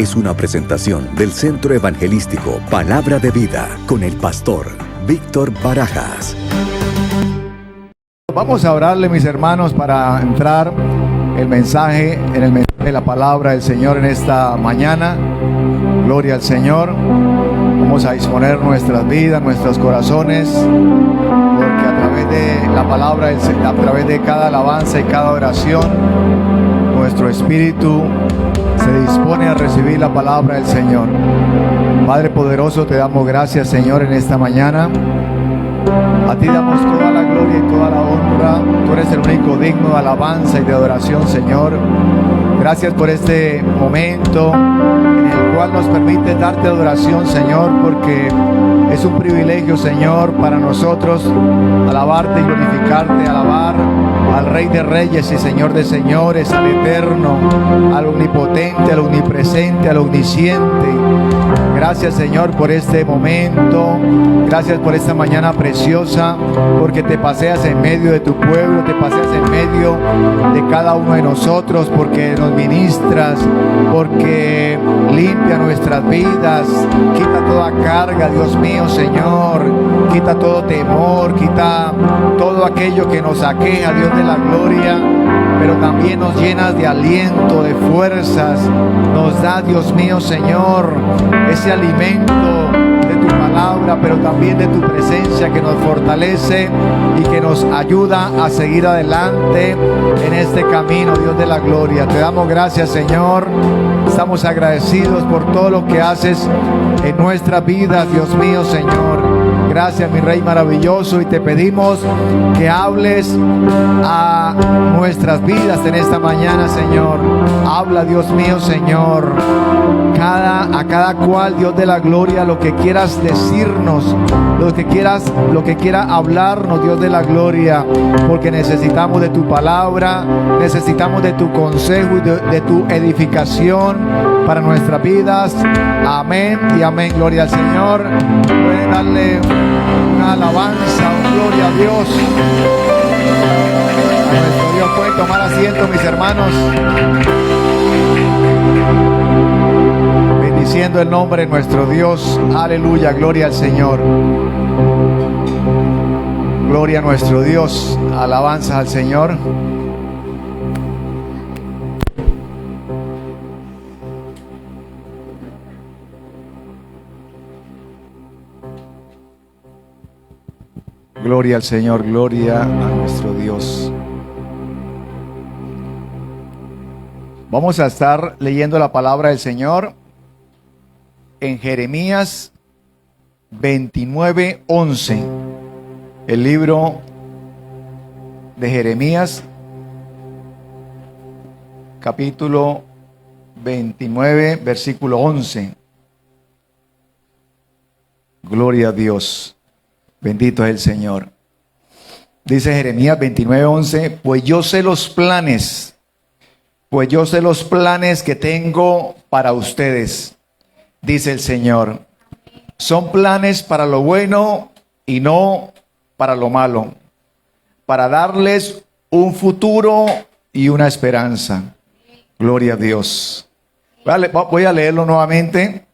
es una presentación del Centro Evangelístico Palabra de Vida con el pastor Víctor Barajas. Vamos a orarle, mis hermanos, para entrar el mensaje de la palabra del Señor en esta mañana. Gloria al Señor. Vamos a disponer nuestras vidas, nuestros corazones, porque a través de la palabra, a través de cada alabanza y cada oración, nuestro espíritu se dispone a recibir la palabra del Señor. Padre poderoso, te damos gracias, Señor, en esta mañana. A ti damos toda la gloria y toda la honra. Tú eres el único digno de alabanza y de adoración, Señor. Gracias por este momento en el cual nos permite darte adoración, Señor, porque es un privilegio, Señor, para nosotros alabarte y glorificarte, alabar al Rey de Reyes y Señor de Señores, al Eterno, al Omnipotente, al Omnipresente, al Omnisciente. Gracias, Señor, por este momento. Gracias por esta mañana preciosa, porque te paseas en medio de tu pueblo, te paseas en medio de cada uno de nosotros, porque nos ministras, porque limpia nuestras vidas, quita toda carga, Dios mío, Señor, quita todo temor, quita todo aquello que nos aqueja, Dios de la gloria, pero también nos llenas de aliento, de fuerzas, nos da, Dios mío, Señor, ese alimento de tu palabra, pero también de tu presencia que nos fortalece y que nos ayuda a seguir adelante en este camino, Dios de la gloria. Te damos gracias, Señor. Estamos agradecidos por todo lo que haces en nuestra vida, Dios mío, Señor. Gracias, mi Rey maravilloso, y te pedimos que hables a nuestras vidas en esta mañana, Señor. Habla, Dios mío, Señor, a cada cual, Dios de la gloria, lo que quieras decirnos, lo que quiera hablarnos, Dios de la gloria, porque necesitamos de tu palabra, necesitamos de tu consejo y de tu edificación para nuestras vidas. Amén y amén. Gloria al Señor. Pueden darle una alabanza, una gloria a Dios. A nuestro Dios. Pueden tomar asiento, mis hermanos, bendiciendo el nombre de nuestro Dios. Aleluya, gloria al Señor. Gloria a nuestro Dios. Alabanza al Señor. Gloria al Señor, gloria a nuestro Dios. Vamos a estar leyendo la palabra del Señor en Jeremías 29:11. El libro de Jeremías, capítulo 29, versículo 11. Gloria a Dios. Bendito es el Señor. Dice Jeremías 29:11, pues yo sé los planes que tengo para ustedes, dice el Señor. Son planes para lo bueno y no para lo malo, para darles un futuro y una esperanza. Gloria a Dios. Voy a leerlo nuevamente.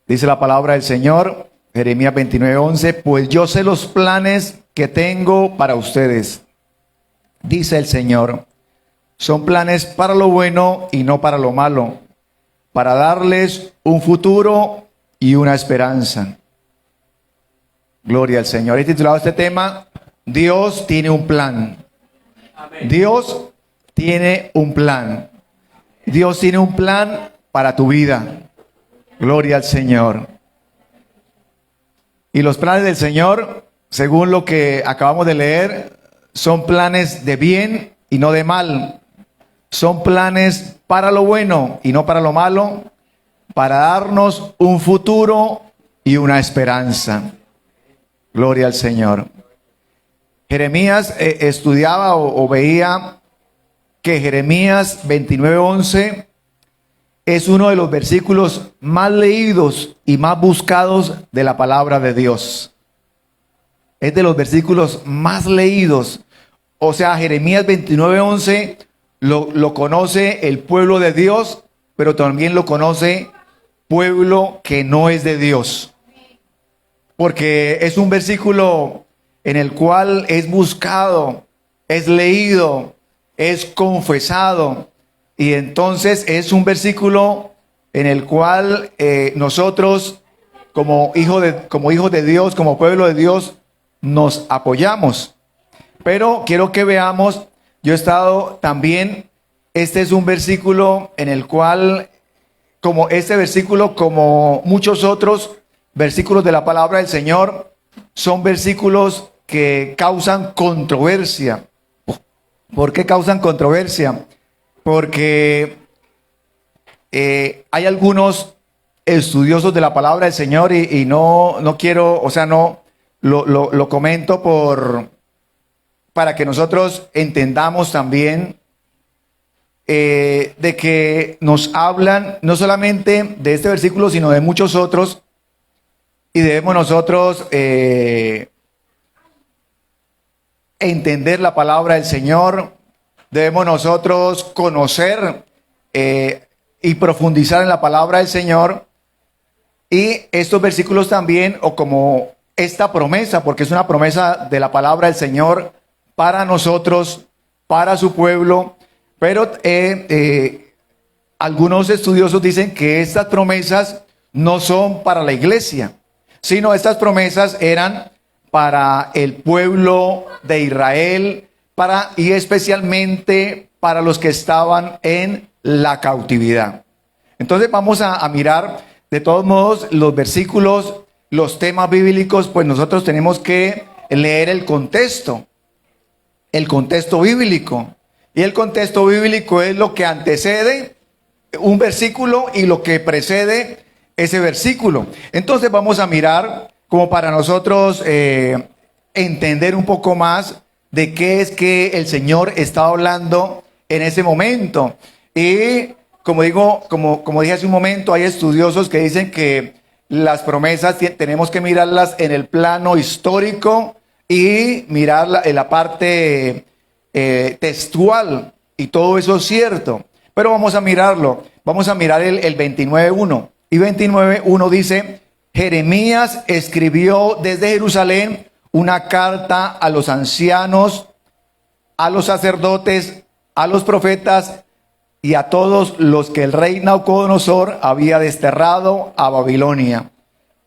Dice la palabra del Señor, Jeremías 29:11, pues yo sé los planes que tengo para ustedes, dice el Señor. Son planes para lo bueno y no para lo malo, para darles un futuro y una esperanza. Gloria al Señor. He titulado este tema, Dios tiene un plan. Amén. Dios tiene un plan. Dios tiene un plan para tu vida. Gloria al Señor. Y los planes del Señor, según lo que acabamos de leer, son planes de bien y no de mal. Son planes para lo bueno y no para lo malo, para darnos un futuro y una esperanza. Gloria al Señor. Jeremías estudiaba o veía que Jeremías 29:11 es uno de los versículos más leídos y más buscados de la palabra de Dios. Es de los versículos más leídos. O sea, Jeremías 29:11 lo conoce el pueblo de Dios pero también lo conoce pueblo que no es de Dios. Porque es un versículo en el cual es buscado, es leído, es confesado. Y entonces es un versículo en el cual nosotros como hijos de Dios, como pueblo de Dios, nos apoyamos. Pero quiero que veamos, yo he estado también, este es un versículo en el cual, como este versículo, como muchos otros versículos de la palabra del Señor, son versículos que causan controversia. ¿Por qué causan controversia? Porque hay algunos estudiosos de la palabra del Señor y no quiero, o sea, no lo comento para que nosotros entendamos también de que nos hablan no solamente de este versículo, sino de muchos otros, y debemos nosotros entender la palabra del Señor, debemos nosotros conocer y profundizar en la palabra del Señor, y estos versículos también, o como esta promesa, porque es una promesa de la palabra del Señor para nosotros, para su pueblo, pero algunos estudiosos dicen que estas promesas no son para la iglesia, sino estas promesas eran para el pueblo de Israel, y especialmente para los que estaban en la cautividad. Entonces vamos a mirar de todos modos los versículos, los temas bíblicos, pues nosotros tenemos que leer el contexto bíblico. Y el contexto bíblico es lo que antecede un versículo y lo que precede ese versículo. Entonces vamos a mirar como para nosotros entender un poco más de qué es que el Señor está hablando en ese momento. Y como dije hace un momento, hay estudiosos que dicen que las promesas tenemos que mirarlas en el plano histórico y mirarla en la parte textual, y todo eso es cierto. Pero vamos a mirarlo. Vamos a mirar el 29.1. Y 29.1 dice: Jeremías escribió desde Jerusalén una carta a los ancianos, a los sacerdotes, a los profetas y a todos los que el rey Nabucodonosor había desterrado a Babilonia.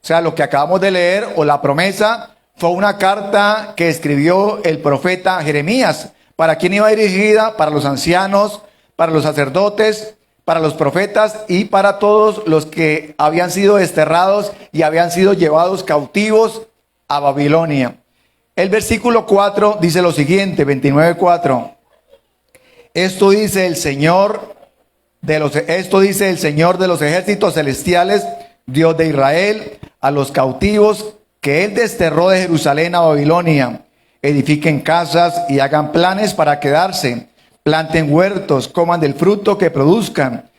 O sea, lo que acabamos de leer, o la promesa, fue una carta que escribió el profeta Jeremías. ¿Para quién iba dirigida? Para los ancianos, para los sacerdotes, para los profetas y para todos los que habían sido desterrados y habían sido llevados cautivos a Babilonia. El versículo 4 dice lo siguiente, 29:4. Esto dice el Señor de los ejércitos celestiales, Dios de Israel, a los cautivos que él desterró de Jerusalén a Babilonia: edifiquen casas y hagan planes para quedarse, planten huertos, coman del fruto que produzcan,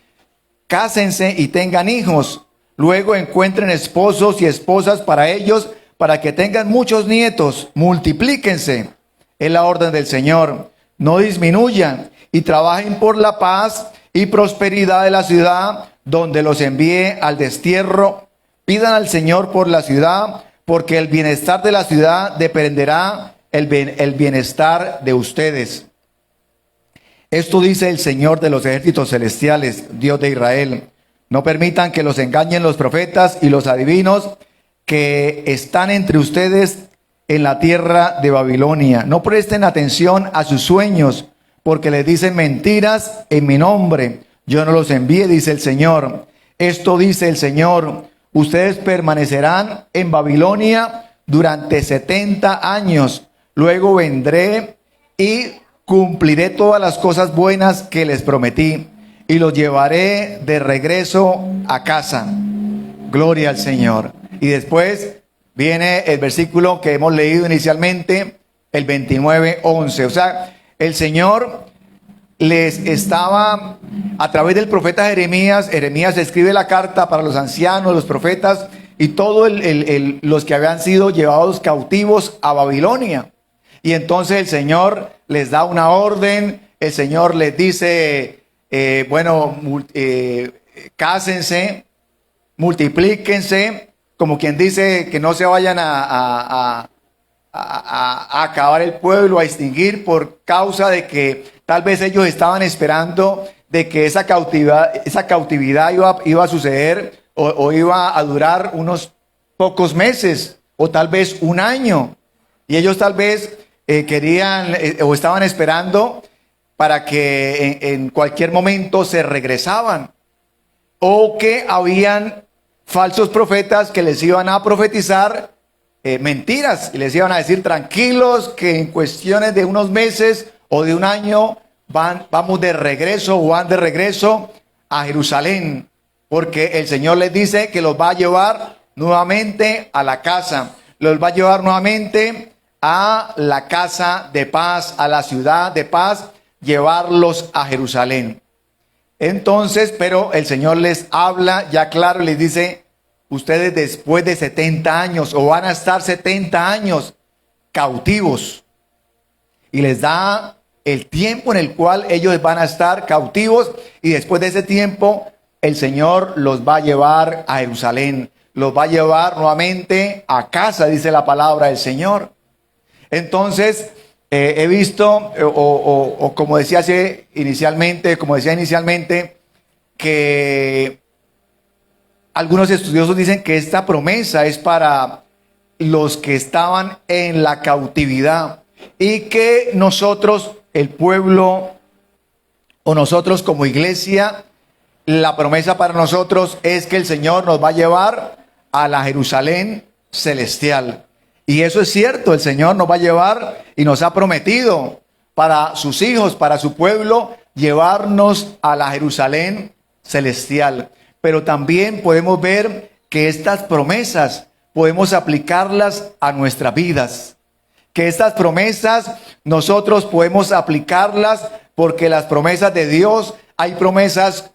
cásense y tengan hijos, luego encuentren esposos y esposas para ellos, para que tengan muchos nietos, multiplíquense. Es la orden del Señor. No disminuyan y trabajen por la paz y prosperidad de la ciudad donde los envíe al destierro. Pidan al Señor por la ciudad, porque el bienestar de la ciudad dependerá el bienestar de ustedes. Esto dice el Señor de los ejércitos celestiales, Dios de Israel: no permitan que los engañen los profetas y los adivinos que están entre ustedes en la tierra de Babilonia. No presten atención a sus sueños, porque les dicen mentiras en mi nombre. Yo no los envié, dice el Señor. Esto dice el Señor: ustedes permanecerán en Babilonia durante 70 años. Luego vendré y cumpliré todas las cosas buenas que les prometí y los llevaré de regreso a casa. Gloria al Señor. Y después viene el versículo que hemos leído inicialmente, el 29:11. O sea, el Señor les estaba, a través del profeta Jeremías escribe la carta para los ancianos, los profetas y todos los que habían sido llevados cautivos a Babilonia. Y entonces el Señor les da una orden, el Señor les dice: cásense, multiplíquense, como quien dice que no se vayan a acabar el pueblo, a extinguir, por causa de que tal vez ellos estaban esperando de que esa cautividad iba a suceder o iba a durar unos pocos meses o tal vez un año. Y ellos tal vez querían o estaban esperando para que en cualquier momento se regresaban, o que habían falsos profetas que les iban a profetizar mentiras y les iban a decir tranquilos que en cuestiones de unos meses o de un año vamos de regreso o van de regreso a Jerusalén, porque el Señor les dice que los va a llevar nuevamente a la casa, los va a llevar nuevamente a la casa de paz, a la ciudad de paz, llevarlos a Jerusalén. Entonces, pero el Señor les habla ya claro y les dice: ustedes después de 70 años o van a estar 70 años cautivos. Y les da el tiempo en el cual ellos van a estar cautivos, y después de ese tiempo el Señor los va a llevar a Jerusalén, los va a llevar nuevamente a casa, dice la palabra del Señor. Entonces, he visto, como decía inicialmente, que algunos estudiosos dicen que esta promesa es para los que estaban en la cautividad, y que nosotros, el pueblo, o nosotros como iglesia, la promesa para nosotros es que el Señor nos va a llevar a la Jerusalén celestial. Y eso es cierto, el Señor nos va a llevar y nos ha prometido para sus hijos, para su pueblo, llevarnos a la Jerusalén celestial. Pero también podemos ver que estas promesas podemos aplicarlas a nuestras vidas. Que estas promesas nosotros podemos aplicarlas, porque las promesas de Dios, hay promesas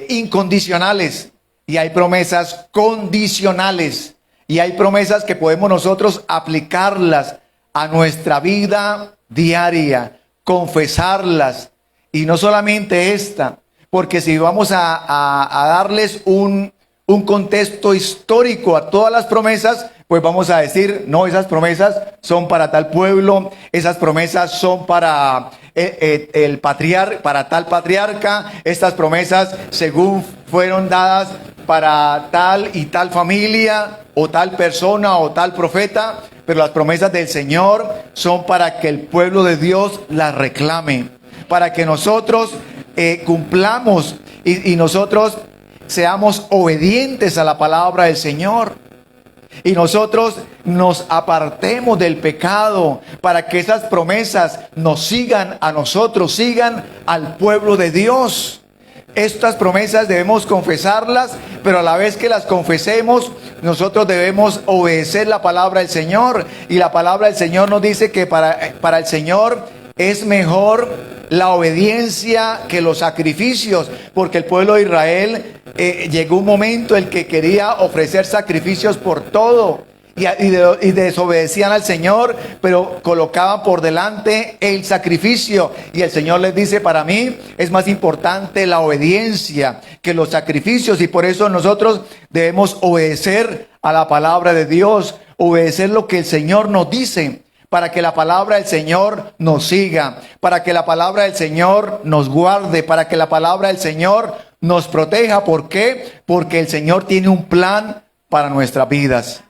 incondicionales y hay promesas condicionales. Y hay promesas que podemos nosotros aplicarlas a nuestra vida diaria, confesarlas. Y no solamente esta, porque si vamos a darles un contexto histórico a todas las promesas, pues vamos a decir: no, esas promesas son para tal pueblo, esas promesas son para para tal patriarca, estas promesas según fueron dadas para tal y tal familia, o tal persona, o tal profeta. Pero las promesas del Señor son para que el pueblo de Dios las reclame, para que nosotros cumplamos y nosotros seamos obedientes a la palabra del Señor, y nosotros nos apartemos del pecado, para que esas promesas nos sigan a nosotros, sigan al pueblo de Dios. Estas promesas debemos confesarlas, pero a la vez que las confesemos, nosotros debemos obedecer la palabra del Señor. Y la palabra del Señor nos dice que para el Señor es mejor la obediencia que los sacrificios, porque el pueblo de Israel llegó un momento en el que quería ofrecer sacrificios por todo, y desobedecían al Señor, pero colocaban por delante el sacrificio. Y el Señor les dice: para mí es más importante la obediencia que los sacrificios. Y por eso nosotros debemos obedecer a la palabra de Dios, obedecer lo que el Señor nos dice, para que la palabra del Señor nos siga, para que la palabra del Señor nos guarde, para que la palabra del Señor nos proteja. ¿Por qué? Porque el Señor tiene un plan para nuestras vidas.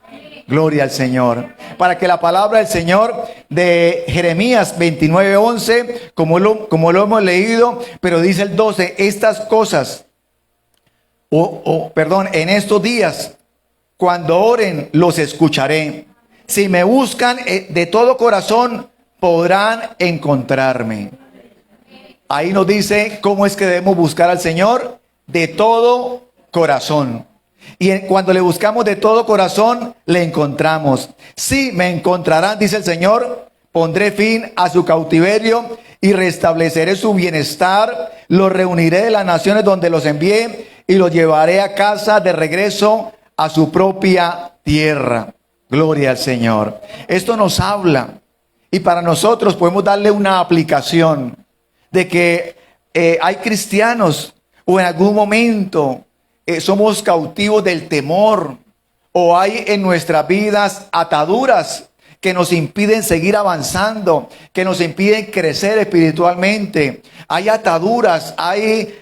Gloria al Señor. Para que la palabra del Señor de Jeremías 29:11, como lo hemos leído, pero dice el 12: estas cosas, en estos días, cuando oren, los escucharé. Si me buscan de todo corazón, podrán encontrarme. Ahí nos dice cómo es que debemos buscar al Señor: de todo corazón. Y cuando le buscamos de todo corazón, le encontramos. Sí, me encontrarán, dice el Señor. Pondré fin a su cautiverio y restableceré su bienestar. Los reuniré de las naciones donde los envié y los llevaré a casa de regreso a su propia tierra. Gloria al Señor. Esto nos habla, y para nosotros podemos darle una aplicación de que hay cristianos o en algún momento somos cautivos del temor, o hay en nuestras vidas ataduras que nos impiden seguir avanzando, que nos impiden crecer espiritualmente. Hay ataduras, hay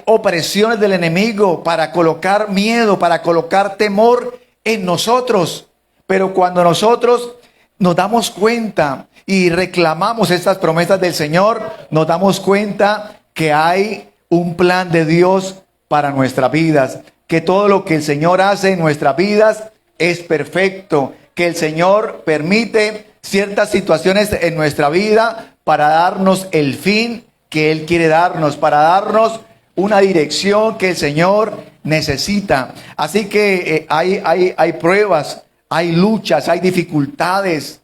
opresiones del enemigo para colocar miedo, para colocar temor en nosotros. Pero cuando nosotros nos damos cuenta y reclamamos estas promesas del Señor, nos damos cuenta que hay un plan de Dios para nuestras vidas, que todo lo que el Señor hace en nuestras vidas es perfecto, que el Señor permite ciertas situaciones en nuestra vida para darnos el fin que Él quiere darnos, para darnos una dirección que el Señor necesita. Así que hay pruebas, hay luchas, hay dificultades,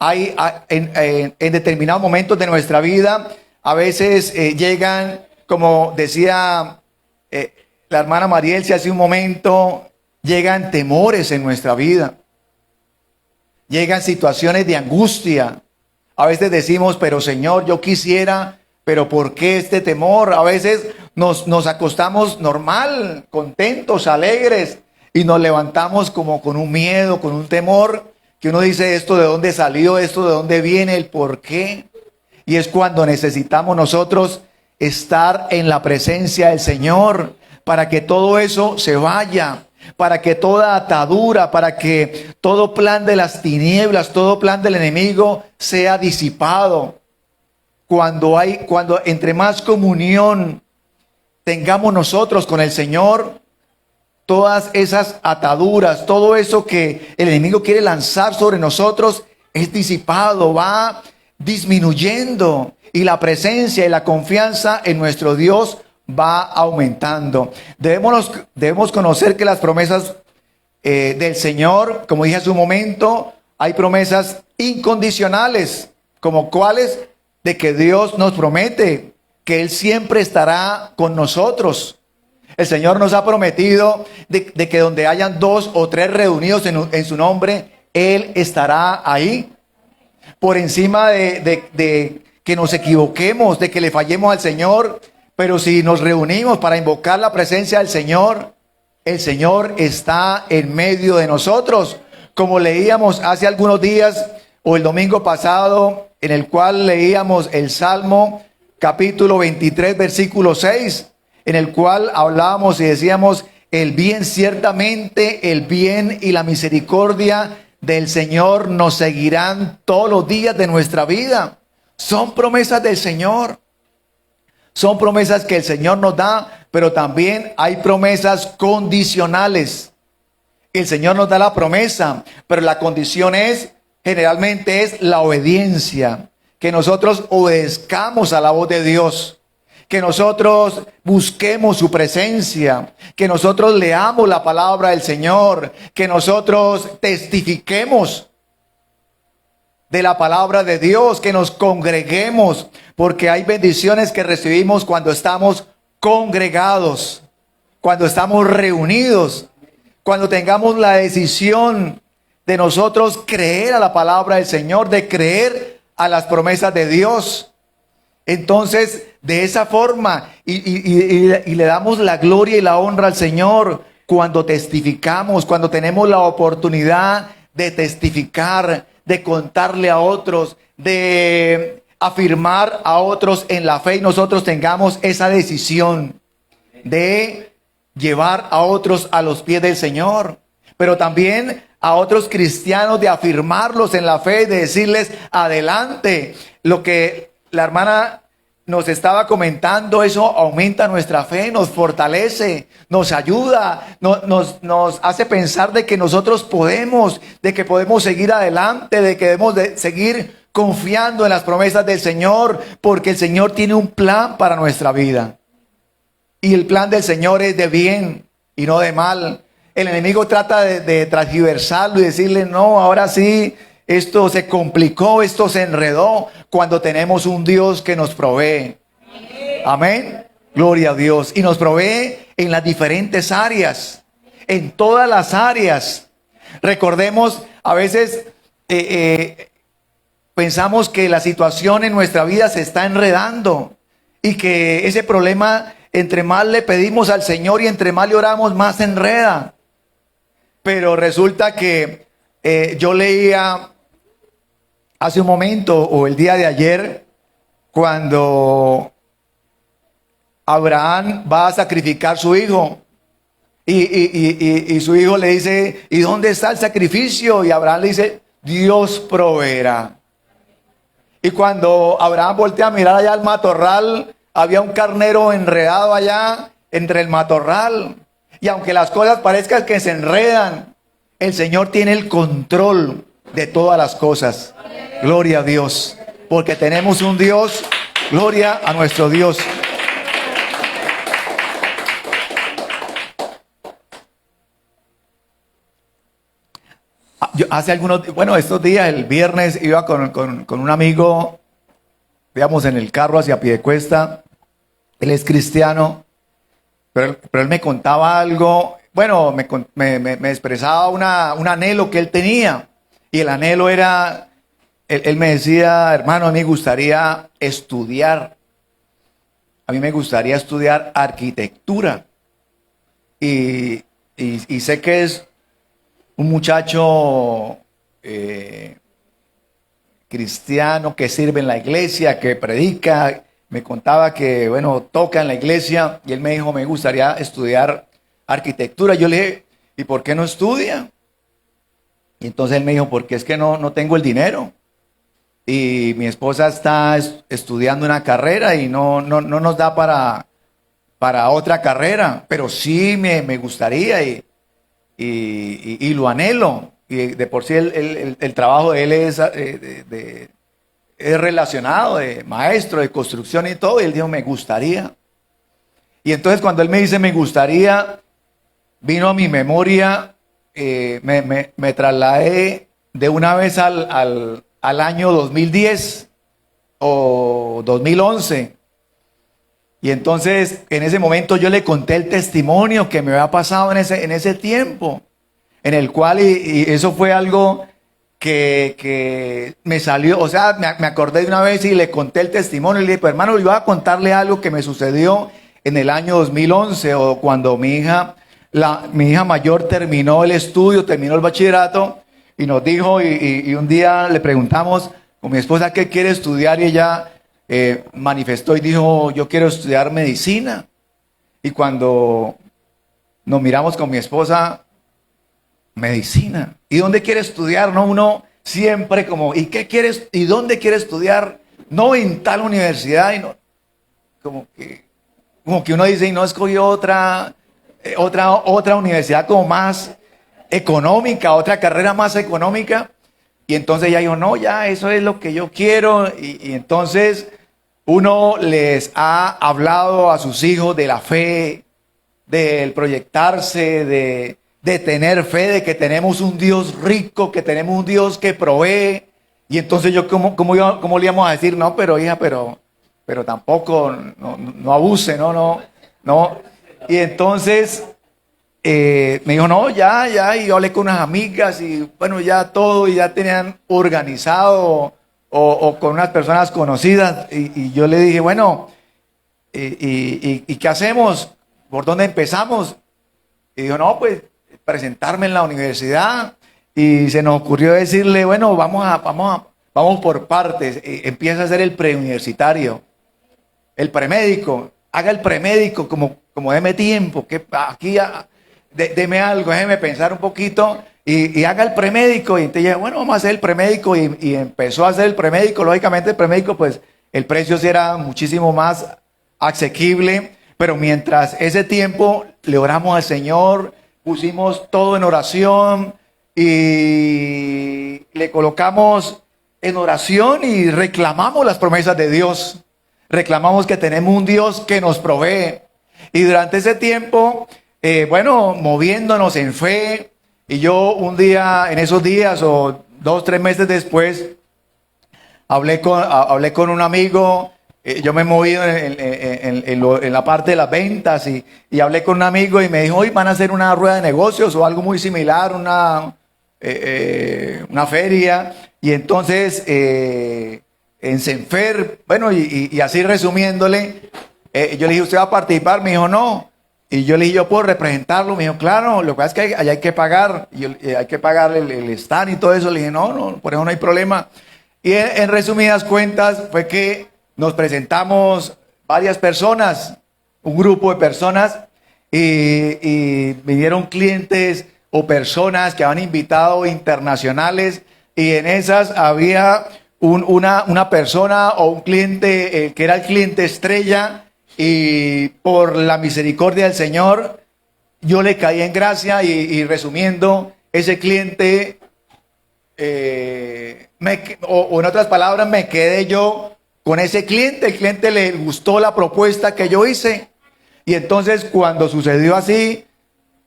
en determinados momentos de nuestra vida, a veces llegan, como decía la hermana Marielsi hace un momento, llegan temores en nuestra vida. Llegan situaciones de angustia. A veces decimos, pero Señor, yo quisiera, pero ¿por qué este temor? A veces nos acostamos normal, contentos, alegres, y nos levantamos como con un miedo, con un temor, que uno dice, ¿esto de dónde salió? ¿Esto de dónde viene? ¿El por qué? Y es cuando necesitamos nosotros estar en la presencia del Señor para que todo eso se vaya, para que toda atadura, para que todo plan de las tinieblas, todo plan del enemigo sea disipado. Cuando entre más comunión tengamos nosotros con el Señor, todas esas ataduras, todo eso que el enemigo quiere lanzar sobre nosotros es disipado, va disminuyendo, y la presencia y la confianza en nuestro Dios va aumentando. Debemos conocer que las promesas del Señor, como dije hace un momento, hay promesas incondicionales, como cuáles, de que Dios nos promete que Él siempre estará con nosotros. El Señor nos ha prometido de que donde hayan 2 o 3 reunidos en su nombre, Él estará ahí. Por encima de que nos equivoquemos, de que le fallemos al Señor, pero si nos reunimos para invocar la presencia del Señor, el Señor está en medio de nosotros. Como leíamos hace algunos días o el domingo pasado, en el cual leíamos el Salmo capítulo 23, versículo 6, en el cual hablábamos y decíamos, el bien, ciertamente el bien y la misericordia del Señor nos seguirán todos los días de nuestra vida. Son promesas del Señor. Son promesas que el Señor nos da, pero también hay promesas condicionales. El Señor nos da la promesa, pero la condición generalmente es la obediencia. Que nosotros obedezcamos a la voz de Dios. Que nosotros busquemos su presencia, que nosotros leamos la palabra del Señor, que nosotros testifiquemos de la palabra de Dios, que nos congreguemos, porque hay bendiciones que recibimos cuando estamos congregados, cuando estamos reunidos, cuando tengamos la decisión de nosotros creer a la palabra del Señor, de creer a las promesas de Dios. Entonces, de esa forma, y le damos la gloria y la honra al Señor cuando testificamos, cuando tenemos la oportunidad de testificar, de contarle a otros, de afirmar a otros en la fe, y nosotros tengamos esa decisión de llevar a otros a los pies del Señor, pero también a otros cristianos de afirmarlos en la fe, de decirles adelante. Lo que la hermana nos estaba comentando, eso aumenta nuestra fe, nos fortalece, nos ayuda, nos hace pensar de que nosotros podemos, de que podemos seguir adelante, de que debemos de seguir confiando en las promesas del Señor, porque el Señor tiene un plan para nuestra vida. Y el plan del Señor es de bien y no de mal. El enemigo trata de transgiversarlo y decirle, no, ahora sí, esto se complicó, esto se enredó, cuando tenemos un Dios que nos provee. Amén. Gloria a Dios. Y nos provee en las diferentes áreas, en todas las áreas. Recordemos, a veces pensamos que la situación en nuestra vida se está enredando. y que ese problema, entre más le pedimos al Señor y entre más le oramos, más se enreda. Pero resulta que yo leía hace un momento o el día de ayer, cuando Abraham va a sacrificar su hijo y su hijo le dice, ¿y dónde está el sacrificio? Y Abraham le dice, Dios proveerá. Y cuando Abraham voltea a mirar allá al matorral, había un carnero enredado allá entre el matorral. Y aunque las cosas parezcan que se enredan, el Señor tiene el control de todas las cosas. Gloria a Dios, porque tenemos un Dios, gloria a nuestro Dios. Yo hace estos días, el viernes, iba con un amigo, digamos, en el carro hacia Piedecuesta. Él es cristiano, pero él me contaba algo, me expresaba un anhelo que él tenía. Y el anhelo era, él me decía, hermano, a mí me gustaría estudiar. A mí me gustaría estudiar arquitectura. Y sé que es un muchacho cristiano que sirve en la iglesia, que predica. Me contaba que, toca en la iglesia. Y él me dijo, me gustaría estudiar arquitectura. Yo le dije, ¿y por qué no estudia? Y entonces él me dijo, porque es que no tengo el dinero. Y mi esposa está estudiando una carrera y no nos da para otra carrera. Pero sí me gustaría y lo anhelo. Y de por sí el trabajo de él es relacionado, de maestro, de construcción y todo. Y él dijo, me gustaría. Y entonces cuando él me dice, me gustaría, vino a mi memoria, me trasladé de una vez al año 2010 o 2011. Y entonces en ese momento yo le conté el testimonio que me había pasado en ese tiempo, en el cual, y eso fue algo que me salió, o sea, me acordé de una vez y le conté el testimonio y le dije, pues, hermano, yo voy a contarle algo que me sucedió en el año 2011, o cuando mi hija mayor terminó el estudio, terminó el bachillerato, y nos dijo, y un día le preguntamos con mi esposa qué quiere estudiar, y ella manifestó y dijo, yo quiero estudiar medicina. Y cuando nos miramos con mi esposa, medicina, ¿y dónde quiere estudiar? No, uno siempre como, ¿y qué quieres? ¿Y dónde quiere estudiar? No, en tal universidad. Y no, como que uno dice, y no escogió otra universidad como más económica, otra carrera más económica. Y entonces ella dijo, no, ya eso es lo que yo quiero. Y entonces uno les ha hablado a sus hijos de la fe, del proyectarse, de tener fe, de que tenemos un Dios rico, que tenemos un Dios que provee. Y entonces yo, ¿cómo le íbamos a decir? No, pero hija, pero tampoco, no abuse, no. Y entonces me dijo, no, ya, y yo hablé con unas amigas y ya todo, y ya tenían organizado o con unas personas conocidas. Y yo le dije, ¿y qué hacemos? ¿Por dónde empezamos? Y dijo, no, pues presentarme en la universidad. Y se nos ocurrió decirle, vamos por partes. Empieza a hacer el preuniversitario, el premédico. Haga el premédico, como deme tiempo, que aquí deme algo, déjeme pensar un poquito y haga el premédico. Y entonces, vamos a hacer el premédico y empezó a hacer el premédico. Lógicamente el premédico, pues el precio sí era muchísimo más asequible, pero mientras ese tiempo le oramos al Señor, pusimos todo en oración y le colocamos en oración y reclamamos las promesas de Dios. Reclamamos que tenemos un Dios que nos provee. Y durante ese tiempo, moviéndonos en fe, y yo un día, en esos días o 2-3 meses después, hablé con un amigo. Yo me he movido en la parte de las ventas y hablé con un amigo y me dijo, hoy van a hacer una rueda de negocios o algo muy similar, una feria. Y entonces en Senfer, bueno, y así resumiéndole, yo le dije, ¿usted va a participar? Me dijo, no. Y yo le dije, ¿yo puedo representarlo? Me dijo, claro, lo que pasa es que allá hay que pagar, hay que pagar el stand y todo eso. Le dije, no, por eso no hay problema. Y en resumidas cuentas fue que nos presentamos varias personas, un grupo de personas, y vinieron clientes o personas que habían invitado internacionales, y en esas había una persona o un cliente que era el cliente estrella, y por la misericordia del Señor yo le caí en gracia, y resumiendo, ese cliente, o en otras palabras, me quedé yo con ese cliente. El cliente le gustó la propuesta que yo hice, y entonces cuando sucedió así,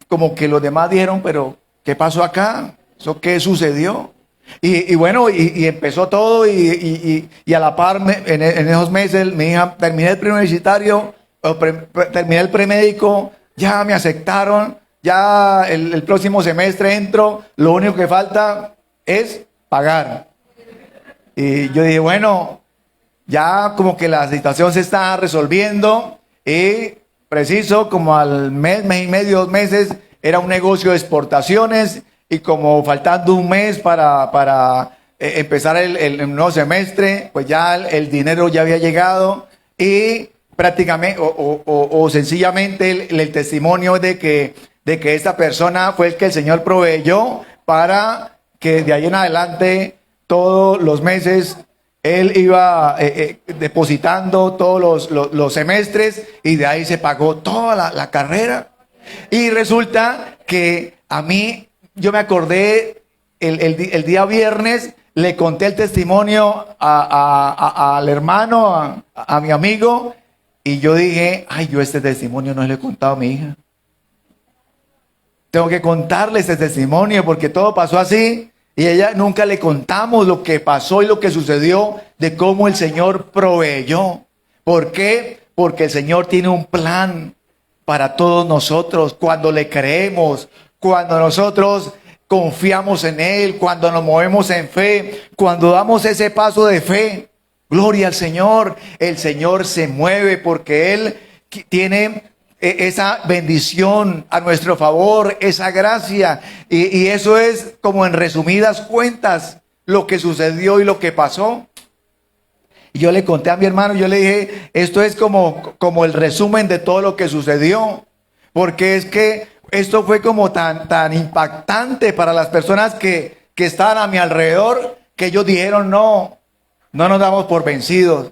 como que los demás dijeron, pero ¿qué pasó acá? ¿Eso qué sucedió? Y bueno, y empezó todo, y a la par, en esos meses, mi hija, terminé el preuniversitario, terminé el premédico, ya me aceptaron, ya el próximo semestre entro, lo único que falta es pagar. Y yo dije, bueno, ya como que la situación se está resolviendo, y preciso como al mes y medio, 2 meses, era un negocio de exportaciones, y como faltando un mes para empezar el nuevo semestre, pues ya el dinero ya había llegado, y prácticamente o sencillamente el testimonio de que esta persona fue el que el Señor proveyó para que de ahí en adelante todos los meses él iba depositando todos los semestres, y de ahí se pagó toda la carrera. Y resulta que a mí, yo me acordé el día viernes, le conté el testimonio al hermano, a mi amigo, y yo dije, ay, yo este testimonio no le he contado a mi hija. Tengo que contarle este testimonio porque todo pasó así, y ella nunca le contamos lo que pasó y lo que sucedió, de cómo el Señor proveyó. ¿Por qué? Porque el Señor tiene un plan para todos nosotros cuando le creemos, cuando nosotros confiamos en Él, cuando nos movemos en fe, cuando damos ese paso de fe. Gloria al Señor. El Señor se mueve porque Él tiene esa bendición a nuestro favor, esa gracia. Y eso es como en resumidas cuentas lo que sucedió y lo que pasó. Y yo le conté a mi hermano, yo le dije, esto es como el resumen de todo lo que sucedió. Porque es que esto fue como tan impactante para las personas que estaban a mi alrededor, que ellos dijeron, no nos damos por vencidos.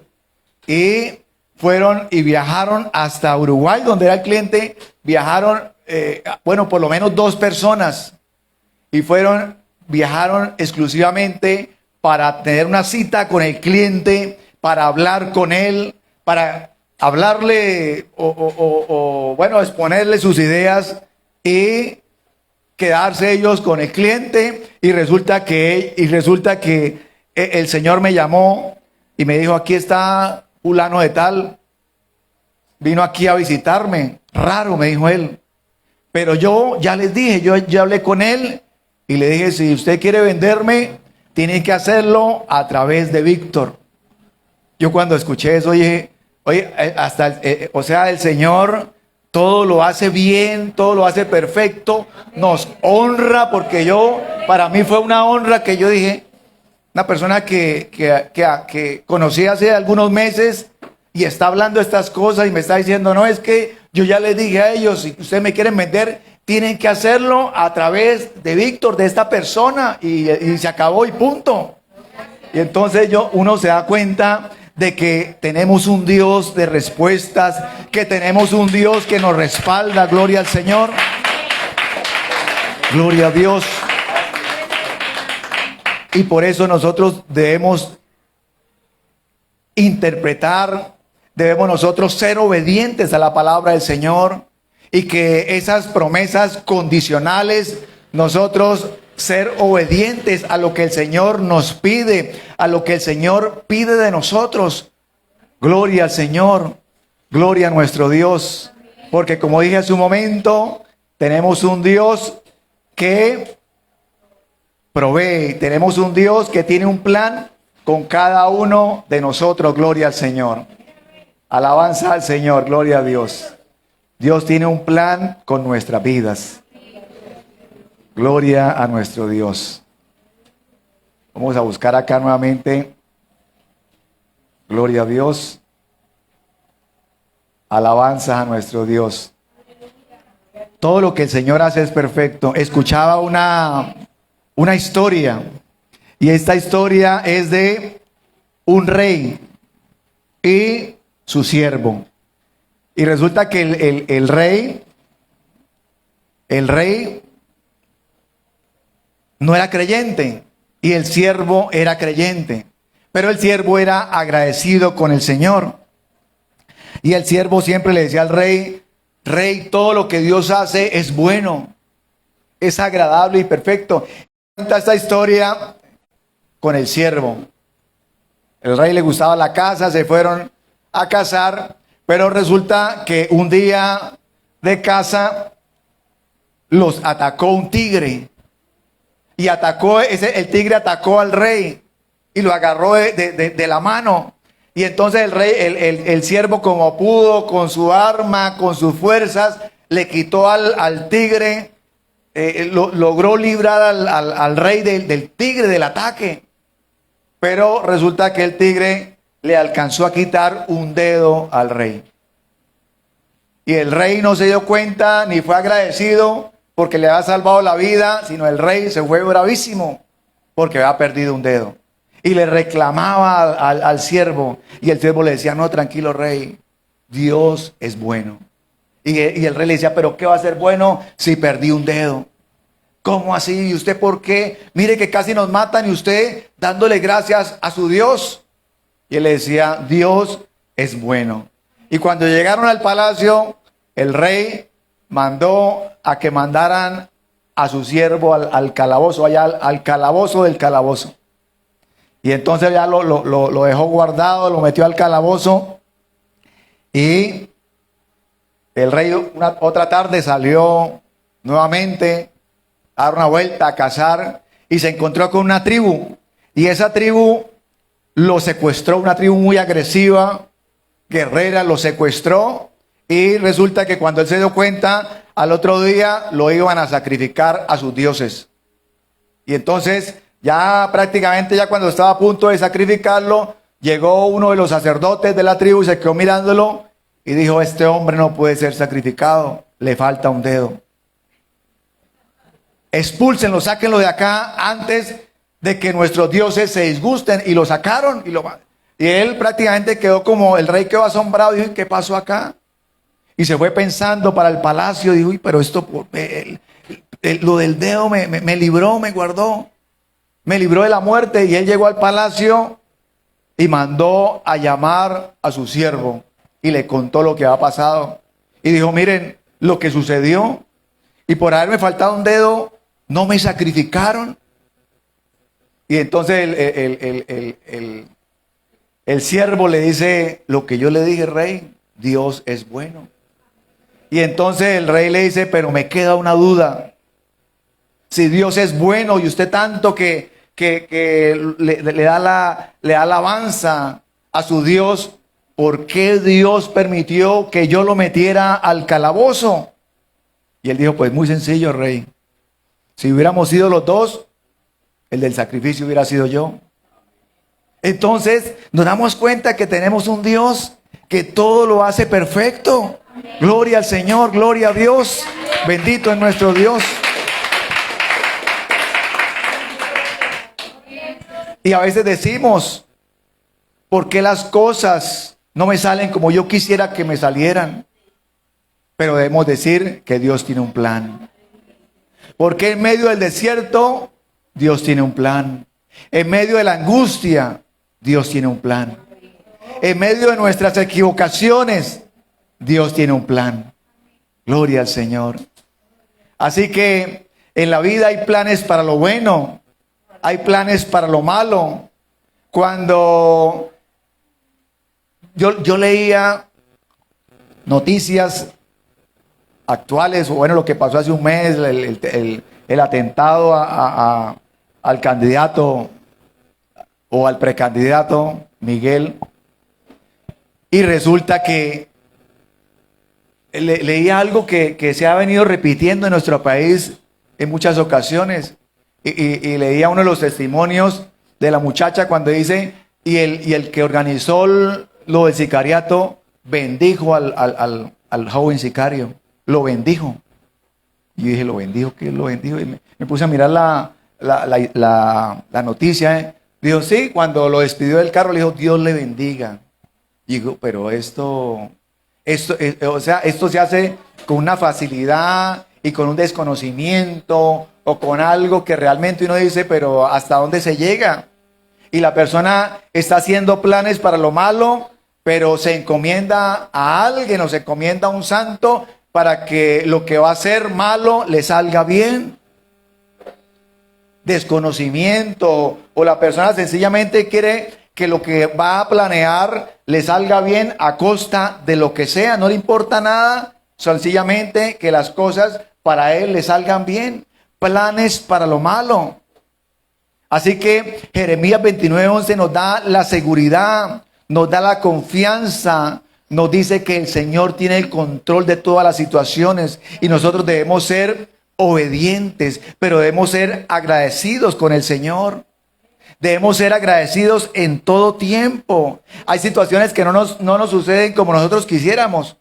Y fueron y viajaron hasta Uruguay, donde era el cliente. Viajaron, bueno, por lo menos 2 personas. Y viajaron exclusivamente para tener una cita con el cliente, para hablar con él, para hablarle bueno, exponerle sus ideas y quedarse ellos con el cliente. Y resulta que el Señor me llamó y me dijo, aquí está fulano de tal, vino aquí a visitarme. Raro, me dijo él, pero yo ya les dije, yo ya hablé con él y le dije, si usted quiere venderme, tiene que hacerlo a través de Víctor. Yo cuando escuché eso dije, oye, o sea, el Señor todo lo hace bien, todo lo hace perfecto, nos honra, porque para mí fue una honra que yo dije, una persona que conocí hace algunos meses y está hablando estas cosas y me está diciendo, no, es que yo ya les dije a ellos, si ustedes me quieren vender, tienen que hacerlo a través de Víctor, de esta persona, y se acabó y punto. Y entonces uno se da cuenta de que tenemos un Dios de respuestas, que tenemos un Dios que nos respalda. Gloria al Señor. Gloria a Dios. Y por eso nosotros debemos interpretar, debemos nosotros ser obedientes a la palabra del Señor, y que esas promesas condicionales, nosotros ser obedientes a lo que el Señor nos pide, a lo que el Señor pide de nosotros. Gloria al Señor, gloria a nuestro Dios, porque como dije hace un momento, tenemos un Dios que provee, tenemos un Dios que tiene un plan con cada uno de nosotros. Gloria al Señor. Alabanza al Señor, gloria a Dios. Dios tiene un plan con nuestras vidas. Gloria a nuestro Dios. Vamos a buscar acá nuevamente. Gloria a Dios. Alabanza a nuestro Dios. Todo lo que el Señor hace es perfecto. Escuchaba una historia. Y esta historia es de un rey y su siervo. Y resulta que el rey no era creyente y el siervo era creyente. Pero el siervo era agradecido con el Señor. Y el siervo siempre le decía al rey: Rey, todo lo que Dios hace es bueno, es agradable y perfecto. Cuenta esta historia con el siervo. El rey le gustaba la caza, se fueron a cazar, pero resulta que un día de caza los atacó un tigre. Y el tigre atacó al rey y lo agarró de la mano. Y entonces el rey, el siervo, como pudo, con su arma, con sus fuerzas, le quitó al tigre, logró librar al rey del tigre, del ataque. Pero resulta que el tigre le alcanzó a quitar un dedo al rey. Y el rey no se dio cuenta ni fue agradecido porque le había salvado la vida, sino el rey se fue bravísimo porque había perdido un dedo. Y le reclamaba al siervo. Y el siervo le decía: no, tranquilo, rey, Dios es bueno. Y el rey le decía: pero ¿qué va a ser bueno si perdí un dedo? ¿Cómo así? ¿Y usted por qué? Mire que casi nos matan y usted dándole gracias a su Dios. Y él le decía: Dios es bueno. Y cuando llegaron al palacio, el rey mandó a que mandaran a su siervo al calabozo, allá al calabozo del calabozo. Y entonces ya lo dejó guardado, lo metió al calabozo. Y el rey otra tarde salió nuevamente a dar una vuelta, a cazar. Y se encontró con una tribu. Y esa tribu lo secuestró, una tribu muy agresiva, guerrera, lo secuestró. Y resulta que cuando él se dio cuenta, al otro día lo iban a sacrificar a sus dioses. Y entonces, ya prácticamente, ya cuando estaba a punto de sacrificarlo, llegó uno de los sacerdotes de la tribu y se quedó mirándolo y dijo: este hombre no puede ser sacrificado, le falta un dedo. Expúlsenlo, sáquenlo de acá antes de que nuestros dioses se disgusten. Y lo sacaron y él prácticamente quedó como, el rey quedó asombrado y dijo: ¿qué pasó acá? Y se fue pensando para el palacio, dijo: uy, pero esto, lo del dedo me libró, me guardó. Me libró de la muerte. Y él llegó al palacio y mandó a llamar a su siervo y le contó lo que había pasado. Y dijo: miren lo que sucedió. Y por haberme faltado un dedo, no me sacrificaron. Y entonces el siervo le dice: lo que yo le dije, rey, Dios es bueno. Y entonces el rey le dice: pero me queda una duda. Si Dios es bueno y usted tanto que le da alabanza a su Dios, ¿por qué Dios permitió que yo lo metiera al calabozo? Y él dijo: pues muy sencillo, rey. Si hubiéramos sido los dos, el del sacrificio hubiera sido yo. Entonces nos damos cuenta que tenemos un Dios que todo lo hace perfecto. Gloria al Señor, gloria a Dios. Bendito es nuestro Dios. Y a veces decimos: ¿por qué las cosas no me salen como yo quisiera que me salieran? Pero debemos decir que Dios tiene un plan. Porque en medio del desierto, Dios tiene un plan. En medio de la angustia, Dios tiene un plan. En medio de nuestras equivocaciones, Dios tiene un plan. Gloria al Señor. Así que en la vida hay planes para lo bueno, hay planes para lo malo. Cuando yo leía noticias actuales, o bueno, lo que pasó hace un mes, el atentado al candidato o al precandidato Miguel. Y resulta que leí algo que se ha venido repitiendo en nuestro país en muchas ocasiones. Y leía uno de los testimonios de la muchacha cuando dice, y el que organizó lo del sicariato bendijo al joven sicario. Lo bendijo. Y yo dije, ¿lo bendijo? ¿Qué lo bendijo? Y me puse a mirar la noticia. Dijo, sí, cuando lo despidió del carro, le dijo, Dios le bendiga. Y digo, pero esto se hace con una facilidad y con un desconocimiento o con algo que realmente uno dice, pero ¿hasta dónde se llega? Y la persona está haciendo planes para lo malo, pero se encomienda a alguien o se encomienda a un santo para que lo que va a ser malo le salga bien. Desconocimiento, o la persona sencillamente quiere que lo que va a planear le salga bien a costa de lo que sea, no le importa nada, sencillamente que las cosas para él le salgan bien, planes para lo malo. Así que Jeremías 29:11 nos da la seguridad, nos da la confianza, nos dice que el Señor tiene el control de todas las situaciones y nosotros debemos ser obedientes, pero debemos ser agradecidos con el Señor. Debemos ser agradecidos en todo tiempo. Hay situaciones que no nos suceden como nosotros quisiéramos.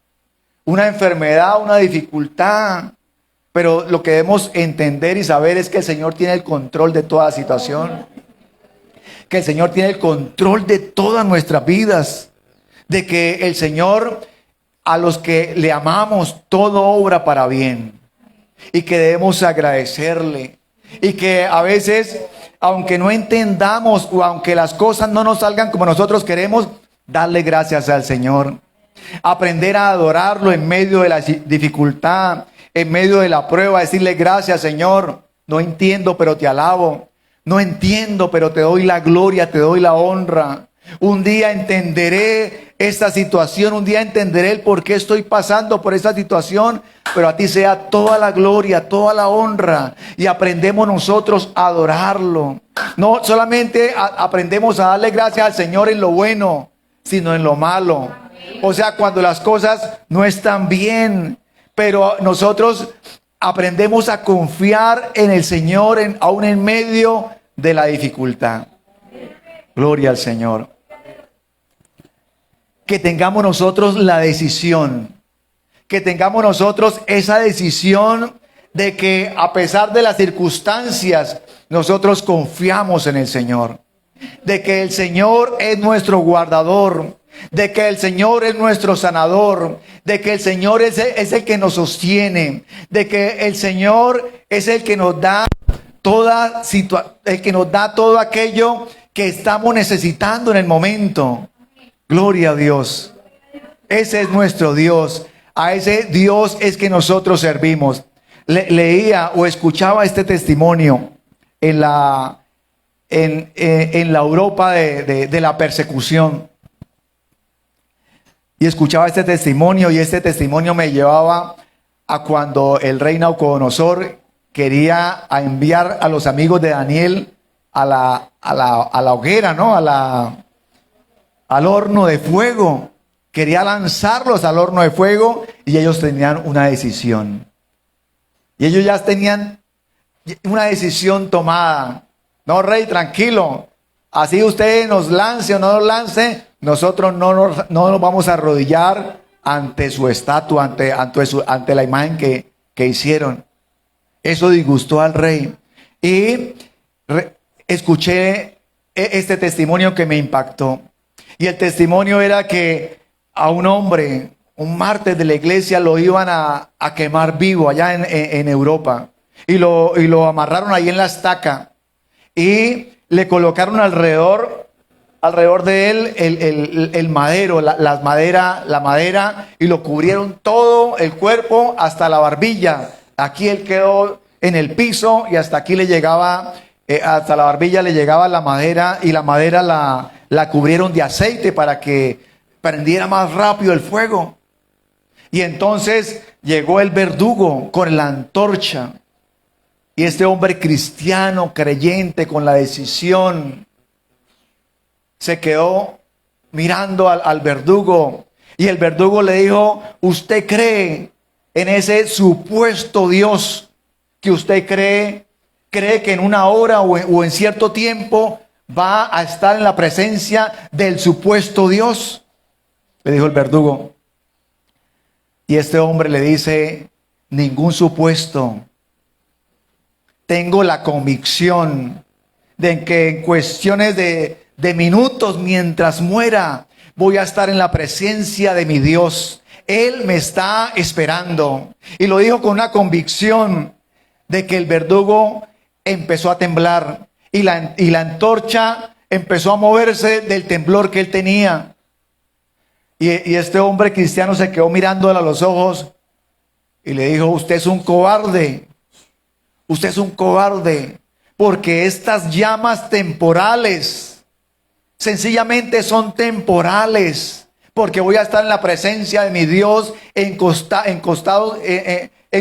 Una enfermedad, una dificultad. Pero lo que debemos entender y saber es que el Señor tiene el control de toda situación. Que el Señor tiene el control de todas nuestras vidas. De que el Señor, a los que le amamos, todo obra para bien. Y que debemos agradecerle. Y que a veces, aunque no entendamos o aunque las cosas no nos salgan como nosotros queremos, darle gracias al Señor. Aprender a adorarlo en medio de la dificultad, en medio de la prueba, decirle gracias, Señor. No entiendo, pero te alabo. No entiendo, pero te doy la gloria, te doy la honra. Un día entenderé esta situación, un día entenderé el por qué estoy pasando por esta situación, pero a ti sea toda la gloria, toda la honra, y aprendemos nosotros a adorarlo. No solamente aprendemos a darle gracias al Señor en lo bueno, sino en lo malo. O sea, cuando las cosas no están bien, pero nosotros aprendemos a confiar en el Señor aún en medio de la dificultad. Gloria al Señor. Que tengamos nosotros la decisión, que tengamos nosotros esa decisión de que a pesar de las circunstancias, nosotros confiamos en el Señor. De que el Señor es nuestro guardador, de que el Señor es nuestro sanador, de que el Señor es el que nos sostiene, de que el Señor es el que nos da el que nos da todo aquello que estamos necesitando en el momento. Gloria a Dios. Ese es nuestro Dios. A ese Dios es que nosotros servimos. Leía o escuchaba este testimonio en la Europa de la persecución. Y escuchaba este testimonio, y este testimonio me llevaba a cuando el rey Nabucodonosor quería enviar a los amigos de Daniel a la hoguera, ¿no? Al horno de fuego. Quería lanzarlos al horno de fuego, y ellos tenían una decisión. Y ellos ya tenían una decisión tomada. No, rey, tranquilo. Así usted nos lance o no nos lance, nosotros no nos vamos a arrodillar ante su estatua, ante la imagen que hicieron. Eso disgustó al rey. Y escuché este testimonio que me impactó. Y el testimonio era que a un hombre, un mártir de la iglesia, lo iban a quemar vivo allá en Europa. Y lo amarraron ahí en la estaca. Y le colocaron alrededor de él el madero, la madera, y lo cubrieron todo el cuerpo hasta la barbilla. Aquí él quedó en el piso y hasta aquí le llegaba, hasta la barbilla le llegaba la madera, y la madera la cubrieron de aceite para que prendiera más rápido el fuego. Y entonces llegó el verdugo con la antorcha. Y este hombre cristiano, creyente, con la decisión se quedó mirando al verdugo. Y el verdugo le dijo: ¿usted cree en ese supuesto Dios que usted cree? ¿Cree que en una hora o en cierto tiempo va a estar en la presencia del supuesto Dios? Le dijo el verdugo. Y este hombre le dice: ningún supuesto. Tengo la convicción de que en cuestiones de minutos, mientras muera, voy a estar en la presencia de mi Dios. Él me está esperando. Y lo dijo con una convicción de que el verdugo empezó a temblar. Y la antorcha empezó a moverse del temblor que él tenía. Y este hombre cristiano se quedó mirándole a los ojos y le dijo: usted es un cobarde. Usted es un cobarde. Porque estas llamas temporales sencillamente son temporales. Porque voy a estar en la presencia de mi Dios en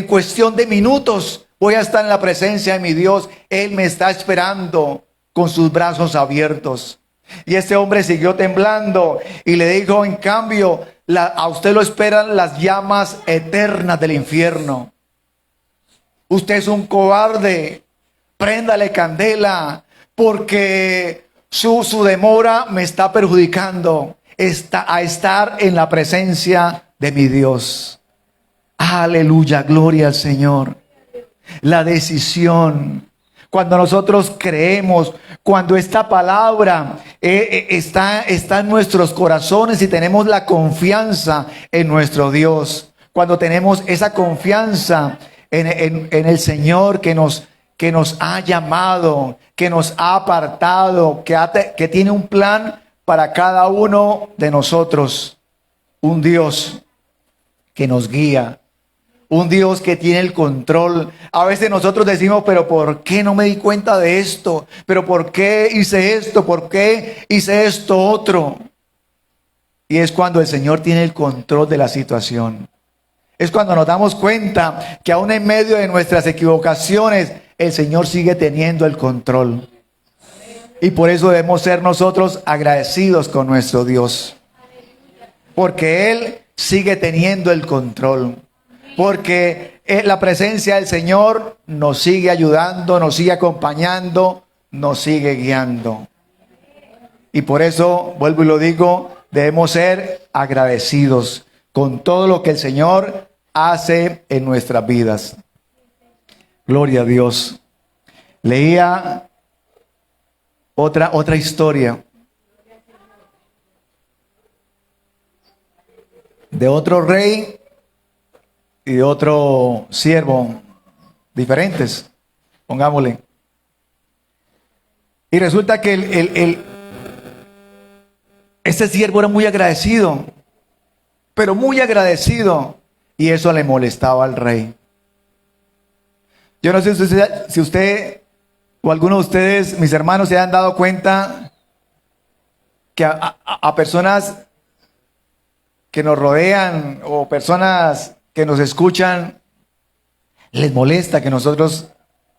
cuestión de minutos. Voy a estar en la presencia de mi Dios. Él me está esperando con sus brazos abiertos. Y este hombre siguió temblando y le dijo: en cambio, a usted lo esperan las llamas eternas del infierno. Usted es un cobarde. Préndale candela, porque su demora me está perjudicando a estar en la presencia de mi Dios. Aleluya, gloria al Señor. La decisión, cuando nosotros creemos, cuando esta palabra está en nuestros corazones y tenemos la confianza en nuestro Dios, cuando tenemos esa confianza en el Señor que nos ha llamado, que nos ha apartado, que tiene un plan para cada uno de nosotros. Un Dios que nos guía, un Dios que tiene el control. A veces nosotros decimos: pero ¿por qué no me di cuenta de esto? ¿Pero por qué hice esto? ¿Por qué hice esto otro? Y es cuando el Señor tiene el control de la situación. Es cuando nos damos cuenta que aún en medio de nuestras equivocaciones, el Señor sigue teniendo el control. Y por eso debemos ser nosotros agradecidos con nuestro Dios. Porque Él sigue teniendo el control. Porque la presencia del Señor nos sigue ayudando, nos sigue acompañando, nos sigue guiando. Y por eso, vuelvo y lo digo, debemos ser agradecidos con todo lo que el Señor hace en nuestras vidas. Gloria a Dios. Leía otra historia de otro rey y de otro siervo, diferentes, pongámosle. Y resulta que este siervo era muy agradecido, pero muy agradecido, y eso le molestaba al rey. Yo no sé si usted o alguno de ustedes, mis hermanos, se han dado cuenta que a personas que nos rodean o personas que nos escuchan, les molesta que nosotros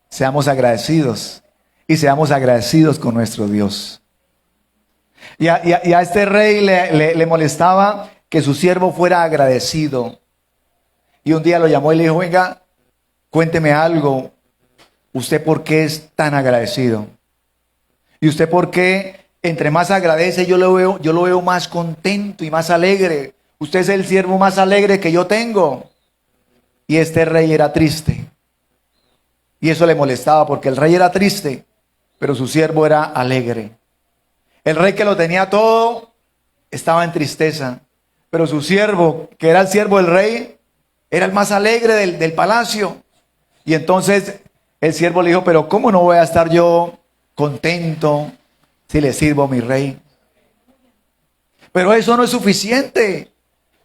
seamos agradecidos y seamos agradecidos con nuestro Dios. Y a este rey le molestaba que su siervo fuera agradecido. Y un día lo llamó y le dijo: venga, cuénteme algo. ¿Usted por qué es tan agradecido? ¿Y usted por qué, entre más agradece, yo lo veo más contento y más alegre? Usted es el siervo más alegre que yo tengo. Y este rey era triste. Y eso le molestaba, porque el rey era triste, pero su siervo era alegre. El rey, que lo tenía todo, estaba en tristeza. Pero su siervo, que era el siervo del rey, era el más alegre del palacio. Y entonces el siervo le dijo: pero ¿cómo no voy a estar yo contento si le sirvo a mi rey? Pero eso no es suficiente.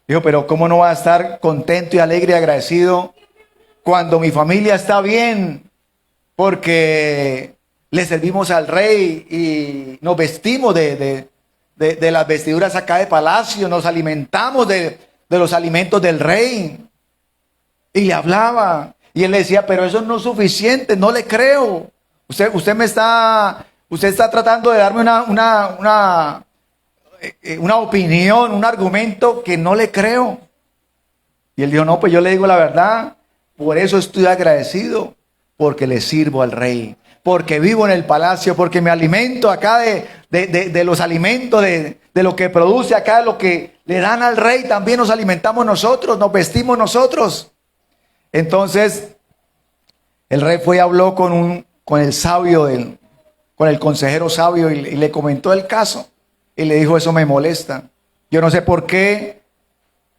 Dijo: pero ¿cómo no voy a estar contento y alegre y agradecido cuando mi familia está bien? Porque le servimos al rey y nos vestimos de las vestiduras acá de palacio, nos alimentamos de los alimentos del rey. Y le hablaba, y él le decía: pero eso no es suficiente, no le creo. Usted me está Usted está tratando de darme una opinión, un argumento que no le creo. Y él dijo, no, pues yo le digo la verdad, por eso estoy agradecido, porque le sirvo al rey, porque vivo en el palacio, porque me alimento acá de los alimentos, de lo que produce acá, lo que le dan al rey, también nos alimentamos nosotros, nos vestimos nosotros. Entonces, el rey fue y habló con el sabio, con el consejero sabio, y le comentó el caso. Y le dijo, eso me molesta. Yo no sé por qué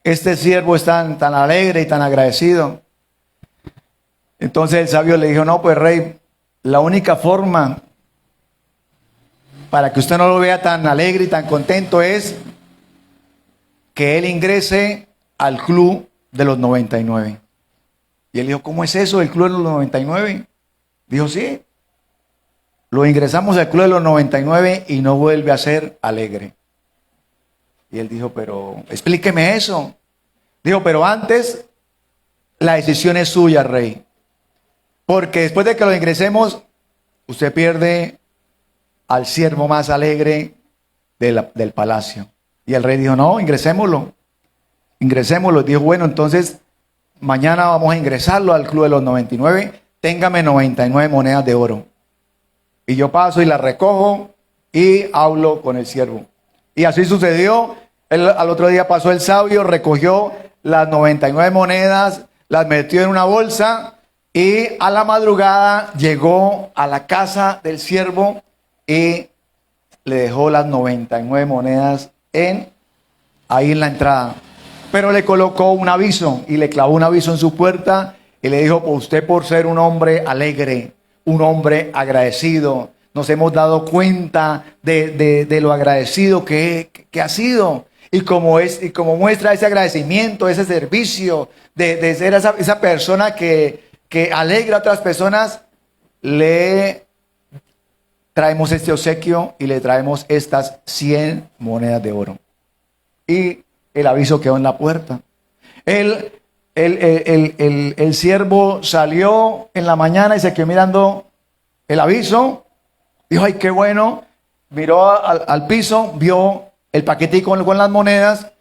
este siervo es tan alegre y tan agradecido. Entonces el sabio le dijo, no, pues rey, la única forma para que usted no lo vea tan alegre y tan contento es que él ingrese al club de los 99. Y él dijo, ¿cómo es eso, el club de los 99? Dijo, sí, lo ingresamos al club de los 99 y no vuelve a ser alegre. Y él dijo, pero explíqueme eso. Dijo, pero antes la decisión es suya, rey. Porque después de que lo ingresemos, usted pierde al siervo más alegre del palacio. Y el rey dijo, no, ingresémoslo. Ingresémoslo. Dijo, bueno, entonces mañana vamos a ingresarlo al club de los 99. Téngame 99 monedas de oro. Y yo paso y las recojo y hablo con el siervo. Y así sucedió. Al otro día pasó el sabio, recogió las 99 monedas, las metió en una bolsa y a la madrugada llegó a la casa del siervo y le dejó las 99 monedas ahí en la entrada. Pero le colocó un aviso y le clavó un aviso en su puerta y le dijo, pues usted por ser un hombre alegre, un hombre agradecido, nos hemos dado cuenta de lo agradecido que ha sido. Y como muestra ese agradecimiento, ese servicio, de ser esa persona que alegra a otras personas, le traemos este obsequio y le traemos estas 100 monedas de oro. Y el aviso quedó en la puerta. El siervo salió en la mañana y se quedó mirando el aviso. Dijo, ay, qué bueno. Miró al piso, vio el paquetico con las monedas.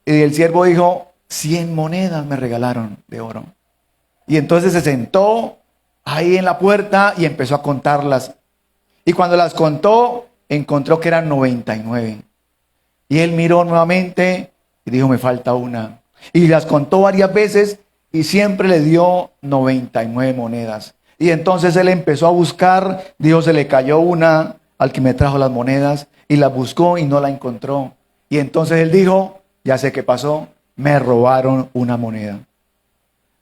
Y el siervo dijo, 100 monedas me regalaron de oro. Y entonces se sentó ahí en la puerta y empezó a contarlas. Y cuando las contó, encontró que eran 99. Y él miró nuevamente y dijo, me falta una. Y las contó varias veces y siempre le dio 99 monedas. Y entonces él empezó a buscar, dijo, se le cayó una al que me trajo las monedas y la buscó y no la encontró. Y entonces él dijo, ya sé qué pasó, me robaron una moneda.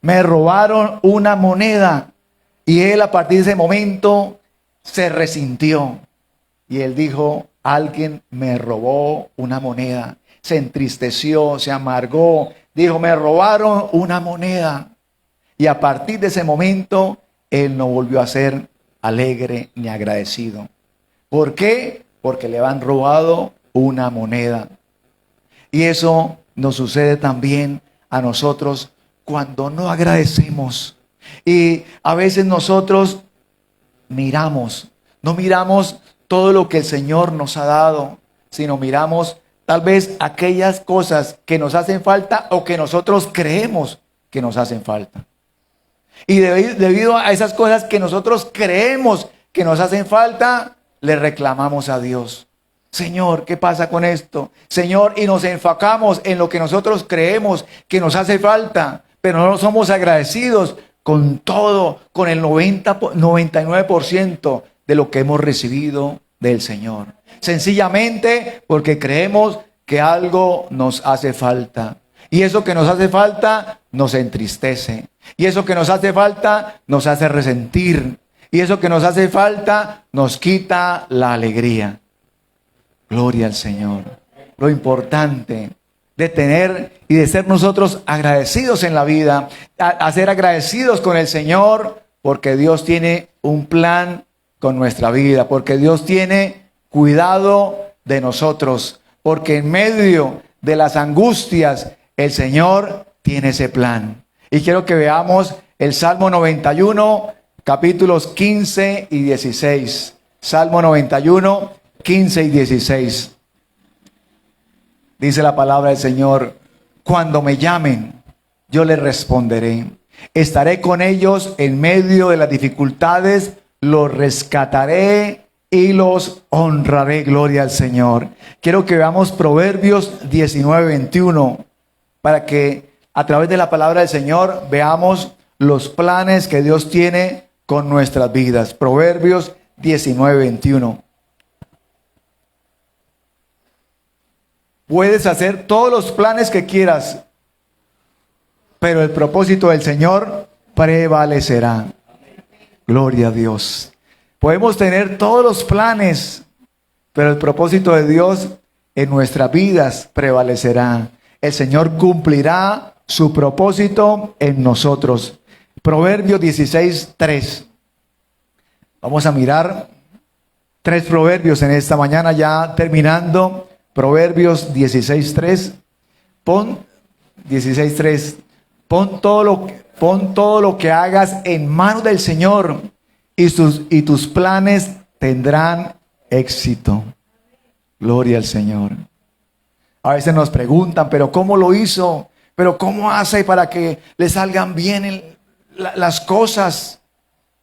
Me robaron una moneda. Y él a partir de ese momento se resintió. Y él dijo, alguien me robó una moneda. Se entristeció, se amargó. Dijo, me robaron una moneda. Y a partir de ese momento, él no volvió a ser alegre ni agradecido. ¿Por qué? Porque le han robado una moneda. Y eso nos sucede también a nosotros cuando no agradecemos. Y a veces nosotros no miramos todo lo que el Señor nos ha dado, sino miramos tal vez aquellas cosas que nos hacen falta o que nosotros creemos que nos hacen falta. Y debido a esas cosas que nosotros creemos que nos hacen falta, le reclamamos a Dios. Señor, ¿qué pasa con esto? Señor, y nos enfocamos en lo que nosotros creemos que nos hace falta, pero no somos agradecidos con todo, con el 99% de lo que hemos recibido del Señor. Sencillamente porque creemos que algo nos hace falta. Y eso que nos hace falta nos entristece. Y eso que nos hace falta nos hace resentir. Y eso que nos hace falta nos quita la alegría. Gloria al Señor. Lo importante de tener y de ser nosotros agradecidos en la vida, a ser agradecidos con el Señor, porque Dios tiene un plan con nuestra vida, porque Dios tiene cuidado de nosotros, porque en medio de las angustias el Señor tiene ese plan. Y quiero que veamos el Salmo 91, capítulos 15 y 16. Salmo 91, 15 y 16. Dice la palabra del Señor: cuando me llamen, yo les responderé. Estaré con ellos en medio de las dificultades, los rescataré y los honraré. Gloria al Señor. Quiero que veamos Proverbios 19, 21, para que a través de la palabra del Señor veamos los planes que Dios tiene con nuestras vidas. Proverbios 19, 21. Puedes hacer todos los planes que quieras, pero el propósito del Señor prevalecerá. Gloria a Dios. Podemos tener todos los planes, pero el propósito de Dios en nuestras vidas prevalecerá. El Señor cumplirá su propósito en nosotros. Proverbios 16, 3. Vamos a mirar 3 proverbios en esta mañana, ya terminando. Proverbios 16, 3. Pon 16, 3. Pon todo lo que hagas en manos del Señor y tus planes tendrán éxito. Gloria al Señor. A veces nos preguntan, pero ¿cómo lo hizo? ¿Pero cómo hace para que le salgan bien las cosas?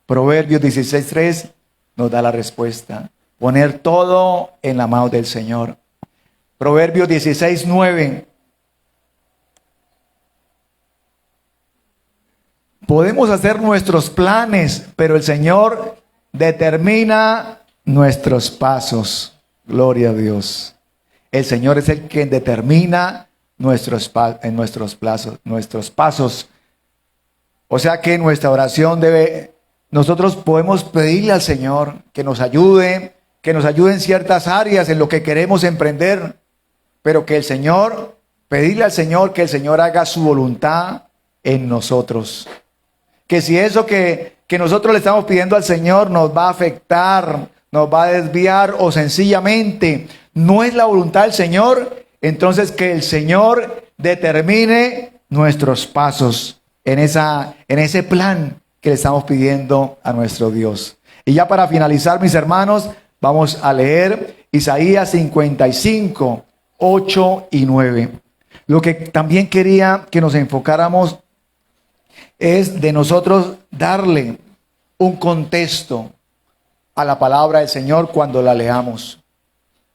Proverbios 16, 3 nos da la respuesta. Poner todo en la mano del Señor. Proverbios 16, 9. Podemos hacer nuestros planes, pero el Señor determina nuestros pasos. Gloria a Dios. El Señor es el que determina nuestros pasos. O sea que nuestra oración nosotros podemos pedirle al Señor que nos ayude en ciertas áreas en lo que queremos emprender, pero pedirle al Señor que el Señor haga su voluntad en nosotros. Que si eso que nosotros le estamos pidiendo al Señor nos va a afectar, nos va a desviar o sencillamente no es la voluntad del Señor, entonces que el Señor determine nuestros pasos en ese plan que le estamos pidiendo a nuestro Dios. Y ya para finalizar, mis hermanos, vamos a leer Isaías 55, 8 y 9. Lo que también quería que nos enfocáramos es de nosotros darle un contexto a la palabra del Señor cuando la leamos.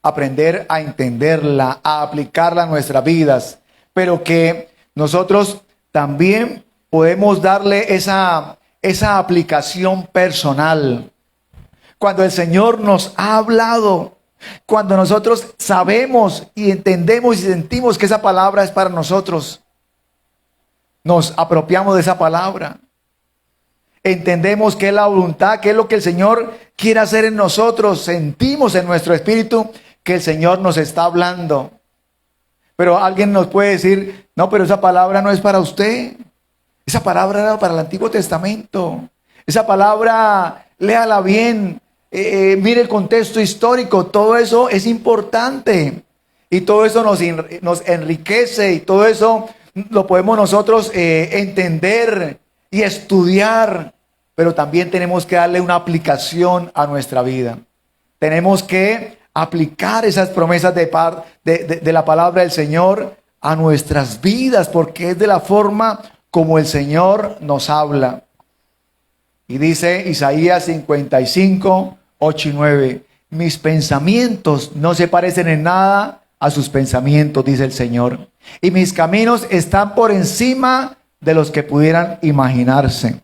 Aprender a entenderla, a aplicarla a nuestras vidas, pero que nosotros también podemos darle esa aplicación personal. Cuando el Señor nos ha hablado, cuando nosotros sabemos y entendemos y sentimos que esa palabra es para nosotros, nos apropiamos de esa palabra. Entendemos que es la voluntad, que es lo que el Señor quiere hacer en nosotros. Sentimos en nuestro espíritu que el Señor nos está hablando. Pero alguien nos puede decir, no, pero esa palabra no es para usted. Esa palabra era para el Antiguo Testamento. Esa palabra, léala bien. Mire el contexto histórico. Todo eso es importante. Y todo eso nos enriquece. Y todo eso lo podemos nosotros entender y estudiar. Pero también tenemos que darle una aplicación a nuestra vida. Tenemos que aplicar esas promesas de la palabra del Señor a nuestras vidas, porque es de la forma como el Señor nos habla. Y dice Isaías 55, 8 y 9. Mis pensamientos no se parecen en nada a sus pensamientos, dice el Señor. Y mis caminos están por encima de los que pudieran imaginarse.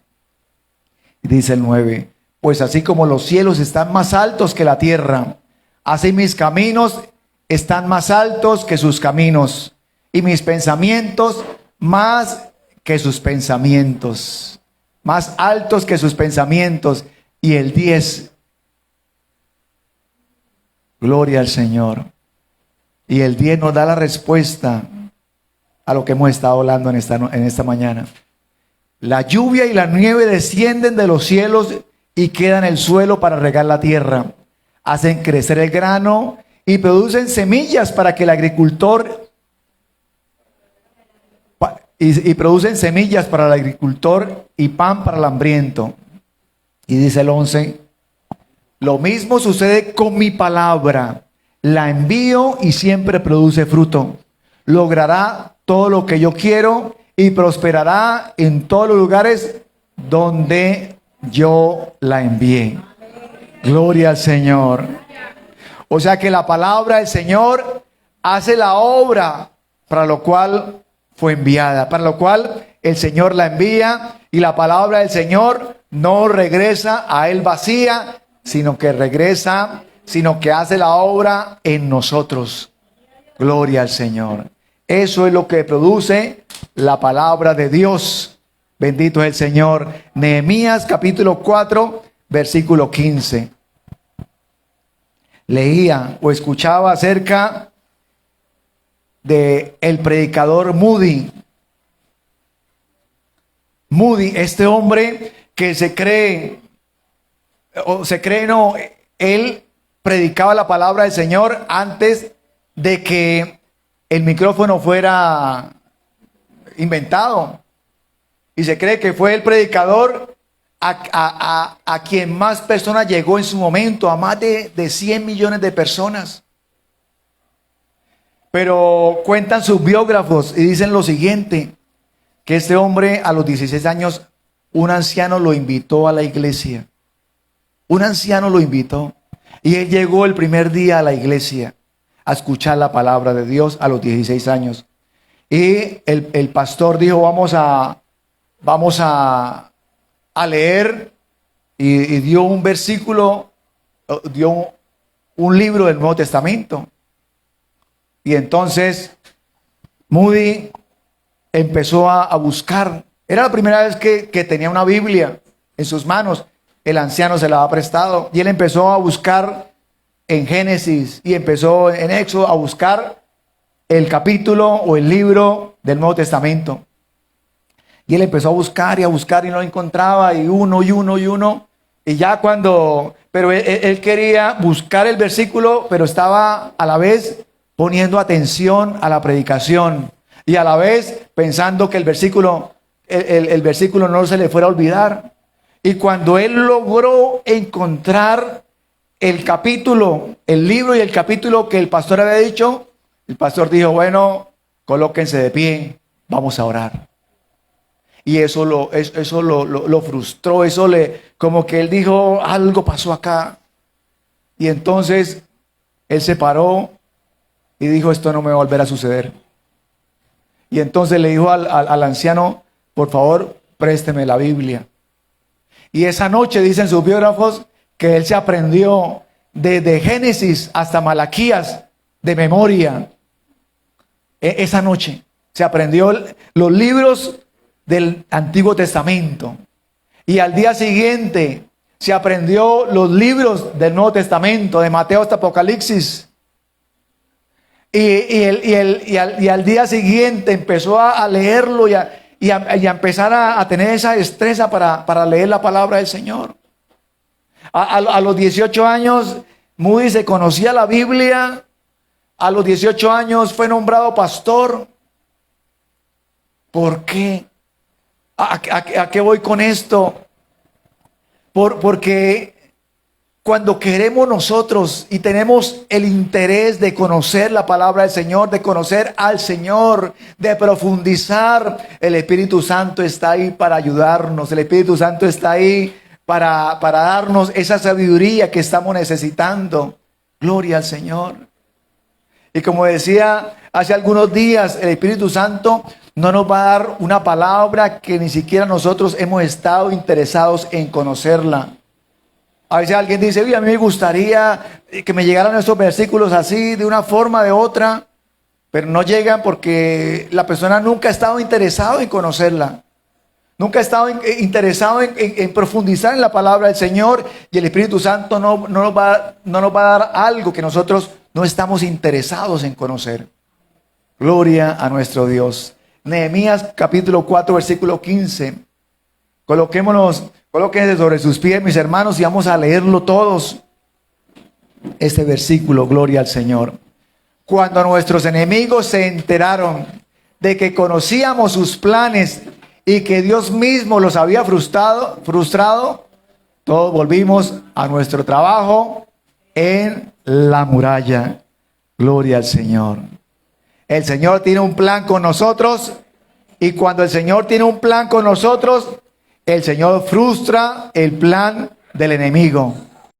Y dice el 9. Pues así como los cielos están más altos que la tierra, así mis caminos están más altos que sus caminos, y mis pensamientos más que sus pensamientos, más altos que sus pensamientos. Y el 10, gloria al Señor. Y el 10 nos da la respuesta a lo que hemos estado hablando en esta mañana. La lluvia y la nieve descienden de los cielos y quedan en el suelo para regar la tierra. Hacen crecer el grano y producen semillas para que el agricultor y producen semillas para el agricultor y pan para el hambriento. Y dice el 11, Lo mismo sucede con mi palabra. La envío y siempre produce fruto. Logrará todo lo que yo quiero y prosperará en todos los lugares donde yo la envié. Gloria al Señor. O sea que la palabra del Señor hace la obra para lo cual fue enviada, para lo cual el Señor la envía, y la palabra del Señor no regresa a Él vacía, sino que hace la obra en nosotros. Gloria al Señor. Eso es lo que produce la palabra de Dios. Bendito es el Señor. Nehemías capítulo 4, versículo 15. Leía o escuchaba acerca de el predicador Moody. Moody, este hombre que él predicaba la palabra del Señor antes de que el micrófono fuera inventado. Y se cree que fue el predicador a quien más personas llegó en su momento, a más de 100 millones de personas. Pero cuentan sus biógrafos y dicen lo siguiente, que este hombre a los 16 años, un anciano lo invitó a la iglesia. Un anciano lo invitó y él llegó el primer día a la iglesia a escuchar la palabra de Dios a los 16 años. Y el pastor dijo, vamos a leer, y dio un versículo, dio un libro del Nuevo Testamento. Y entonces Moody empezó a buscar. Era la primera vez que tenía una Biblia en sus manos. El anciano se la había prestado y él empezó a buscar en Génesis y empezó en Éxodo a buscar el capítulo o el libro del Nuevo Testamento. Y él empezó a buscar y no lo encontraba, y uno. Y ya pero él quería buscar el versículo, pero estaba a la vez poniendo atención a la predicación y a la vez pensando que el versículo no se le fuera a olvidar. Y cuando él logró encontrar el capítulo, el libro y el capítulo que el pastor había dicho, el pastor dijo, bueno, colóquense de pie, vamos a orar. Y eso lo frustró, como que él dijo, algo pasó acá. Y entonces él se paró y dijo, esto no me va a volver a suceder. Y entonces le dijo al anciano, por favor, présteme la Biblia. Y esa noche, dicen sus biógrafos, que él se aprendió desde Génesis hasta Malaquías de memoria. Esa noche se aprendió los libros del Antiguo Testamento. Y al día siguiente se aprendió los libros del Nuevo Testamento, de Mateo hasta Apocalipsis. Y al día siguiente empezó a leerlo y a empezar a tener esa destreza para leer la palabra del Señor. A los 18 años, Moody se conocía la Biblia. A los 18 años fue nombrado pastor. ¿Por qué? ¿A qué voy con esto? Porque cuando queremos nosotros y tenemos el interés de conocer la palabra del Señor, de conocer al Señor, de profundizar, el Espíritu Santo está ahí para ayudarnos. El Espíritu Santo está ahí para darnos esa sabiduría que estamos necesitando. Gloria al Señor. Y como decía hace algunos días, el Espíritu Santo no nos va a dar una palabra que ni siquiera nosotros hemos estado interesados en conocerla. A veces alguien dice, a mí me gustaría que me llegaran estos versículos así, de una forma o de otra, pero no llegan porque la persona nunca ha estado interesado en conocerla. Nunca ha estado interesado en profundizar en la palabra del Señor, y el Espíritu Santo no nos va a dar algo que nosotros no estamos interesados en conocer. Gloria a nuestro Dios. Nehemías capítulo 4 versículo 15. Colóquense sobre sus pies, mis hermanos, y vamos a leerlo todos. Este versículo, gloria al Señor. Cuando nuestros enemigos se enteraron de que conocíamos sus planes y que Dios mismo los había frustrado, Todos volvimos a nuestro trabajo en la muralla. Gloria al Señor. El Señor tiene un plan con nosotros, y cuando el Señor tiene un plan con nosotros, el Señor frustra el plan del enemigo.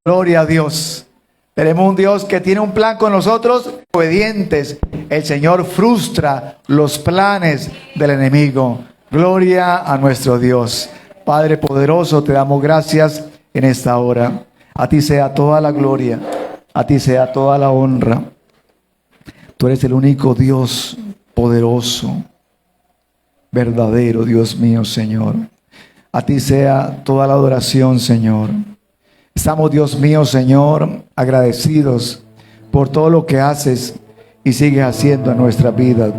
Gloria a Dios. Tenemos un Dios que tiene un plan con nosotros, obedientes. El Señor frustra los planes del enemigo. Gloria a nuestro Dios. Padre poderoso, te damos gracias en esta hora. A ti sea toda la gloria, a ti sea toda la honra. Tú eres el único Dios poderoso, verdadero, Dios mío, Señor. A ti sea toda la adoración, Señor. Estamos, Dios mío, Señor, agradecidos por todo lo que haces y sigues haciendo en nuestra vida.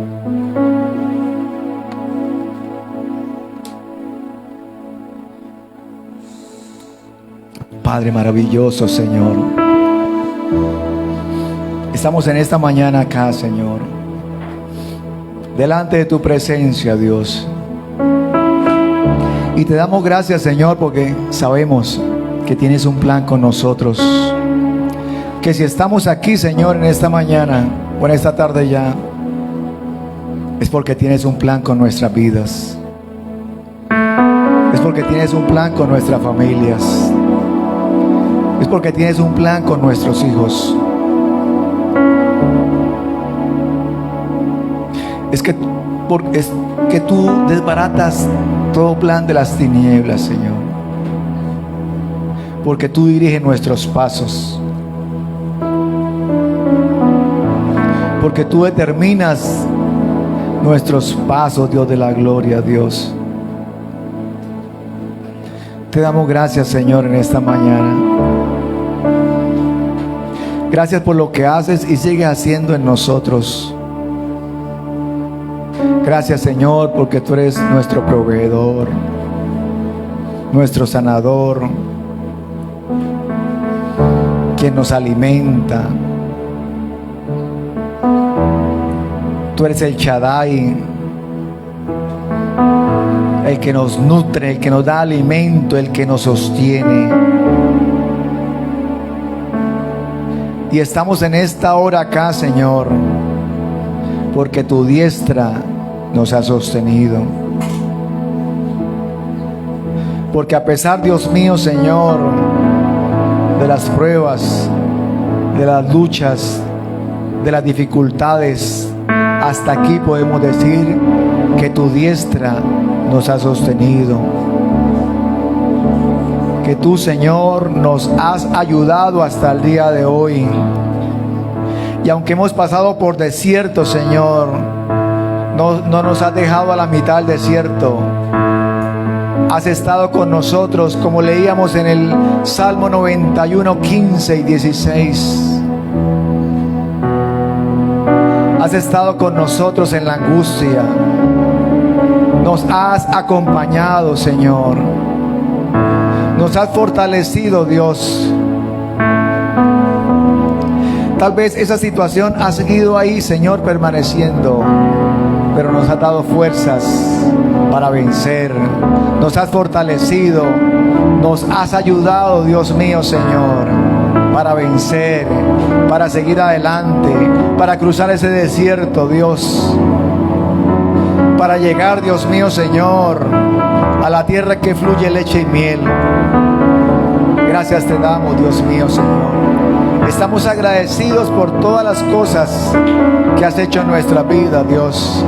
Padre maravilloso, Señor. Estamos en esta mañana acá, Señor, delante de tu presencia, Dios. Y te damos gracias, Señor, porque sabemos que tienes un plan con nosotros. Que si estamos aquí, Señor, en esta mañana o en esta tarde ya, es porque tienes un plan con nuestras vidas. Es porque tienes un plan con nuestras familias. Es porque tienes un plan con nuestros hijos. Es que tú desbaratas todo plan de las tinieblas, Señor. Porque tú diriges nuestros pasos. Porque tú determinas nuestros pasos, Dios de la gloria, Dios. Te damos gracias, Señor, en esta mañana. Gracias por lo que haces y sigues haciendo en nosotros. Gracias, Señor, porque tú eres nuestro proveedor, nuestro sanador, quien nos alimenta. Tú eres el Shaddai, el que nos nutre, el que nos da alimento, el que nos sostiene. Y estamos en esta hora acá, Señor, porque tu diestra nos ha sostenido. Porque a pesar, Dios mío, Señor, de las pruebas, de las luchas, de las dificultades, hasta aquí podemos decir que tu diestra nos ha sostenido. Que tú, Señor, nos has ayudado hasta el día de hoy. Y aunque hemos pasado por desierto, Señor, no nos has dejado a la mitad del desierto. Has estado con nosotros, como leíamos en el Salmo 91, 15 y 16. Has estado con nosotros en la angustia. Nos has acompañado, Señor. Nos has fortalecido, Dios. Tal vez esa situación ha seguido ahí, Señor, permaneciendo, pero nos has dado fuerzas para vencer. Nos has fortalecido. Nos has ayudado, Dios mío, Señor, para vencer, para seguir adelante, para cruzar ese desierto, Dios, para llegar, Dios mío, Señor, a la tierra que fluye leche y miel. Gracias te damos, Dios mío, Señor. Estamos agradecidos por todas las cosas que has hecho en nuestra vida, Dios.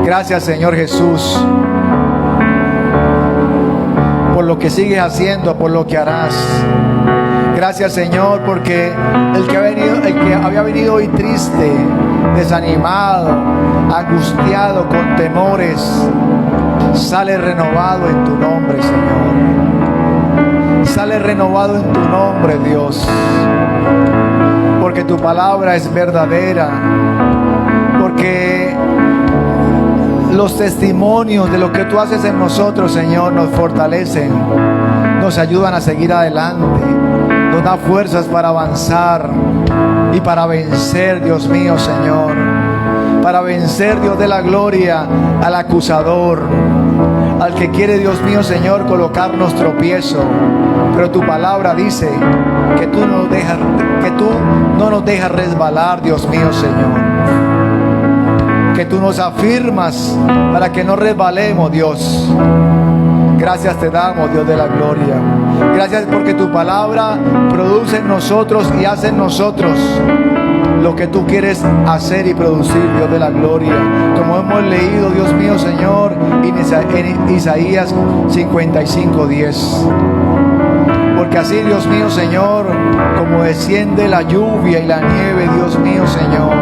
Gracias, Señor Jesús, por lo que sigues haciendo, por lo que harás. Gracias, Señor, porque el que había venido hoy triste, desanimado, angustiado, con temores, sale renovado en tu nombre, Señor. Sale renovado en tu nombre, Dios, porque tu palabra es verdadera, porque los testimonios de lo que tú haces en nosotros, Señor, nos fortalecen, nos ayudan a seguir adelante, nos da fuerzas para avanzar y para vencer, Dios mío, Señor, para vencer, Dios de la gloria, al acusador, al que quiere, Dios mío, Señor, colocarnos tropiezo. Pero tu palabra dice que tú no nos dejas resbalar, Dios mío, Señor. Que tú nos afirmas para que no resbalemos, Dios. Gracias te damos, Dios de la gloria. Gracias porque tu palabra produce en nosotros y hace en nosotros lo que tú quieres hacer y producir, Dios de la gloria. Como hemos leído, Dios mío, Señor, en Isaías 55:10. Porque así, Dios mío, Señor, como desciende la lluvia y la nieve, Dios mío, Señor,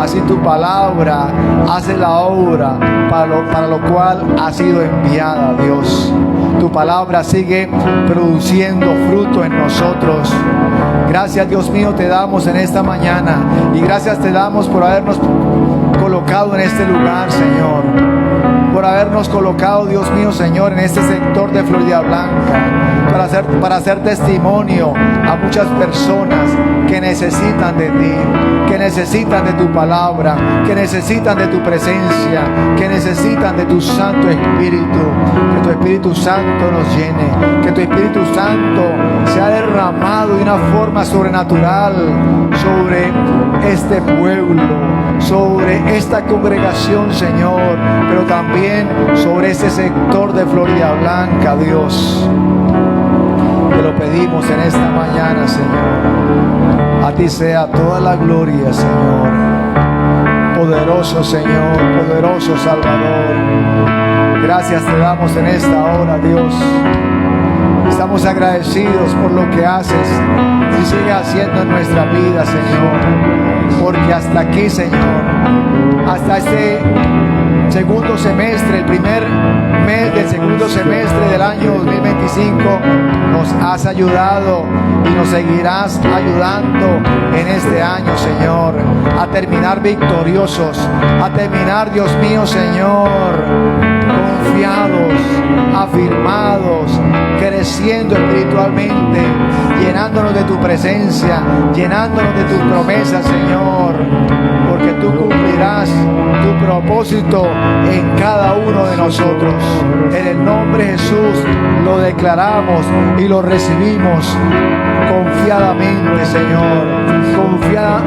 así tu palabra hace la obra para lo cual ha sido enviada, Dios. Tu palabra sigue produciendo fruto en nosotros. Gracias, Dios mío, te damos en esta mañana. Y gracias te damos por habernos colocado en este lugar, Señor. Por habernos colocado, Dios mío, Señor, en este sector de Florida Blanca, para hacer testimonio a muchas personas que necesitan de ti, que necesitan de tu palabra, que necesitan de tu presencia, que necesitan de tu Santo Espíritu. Que tu Espíritu Santo nos llene, que tu Espíritu Santo sea derramado de una forma sobrenatural sobre este pueblo, sobre esta congregación, Señor, pero también sobre este sector de Florida Blanca, Dios. Te lo pedimos en esta mañana, Señor. A ti sea toda la gloria, Señor. Poderoso Señor, poderoso Salvador. Gracias te damos en esta hora, Dios. Estamos agradecidos por lo que haces y sigue haciendo en nuestra vida, Señor. Porque hasta aquí, Señor, hasta este segundo semestre, el primer mes del segundo semestre del año 2025, nos has ayudado y nos seguirás ayudando en este año, Señor, a terminar victoriosos, a terminar, Dios mío, Señor, confiados, afirmados, creciendo espiritualmente, llenándonos de tu presencia, llenándonos de tus promesas, Señor, porque tú cumplirás tu propósito en cada uno de nosotros. En el nombre de Jesús lo declaramos y lo recibimos confiadamente, Señor,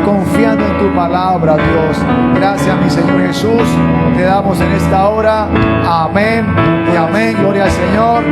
confiando en tu palabra, Dios. Gracias, mi Señor Jesús, te damos en esta hora. Amén y amén. Gloria al Señor.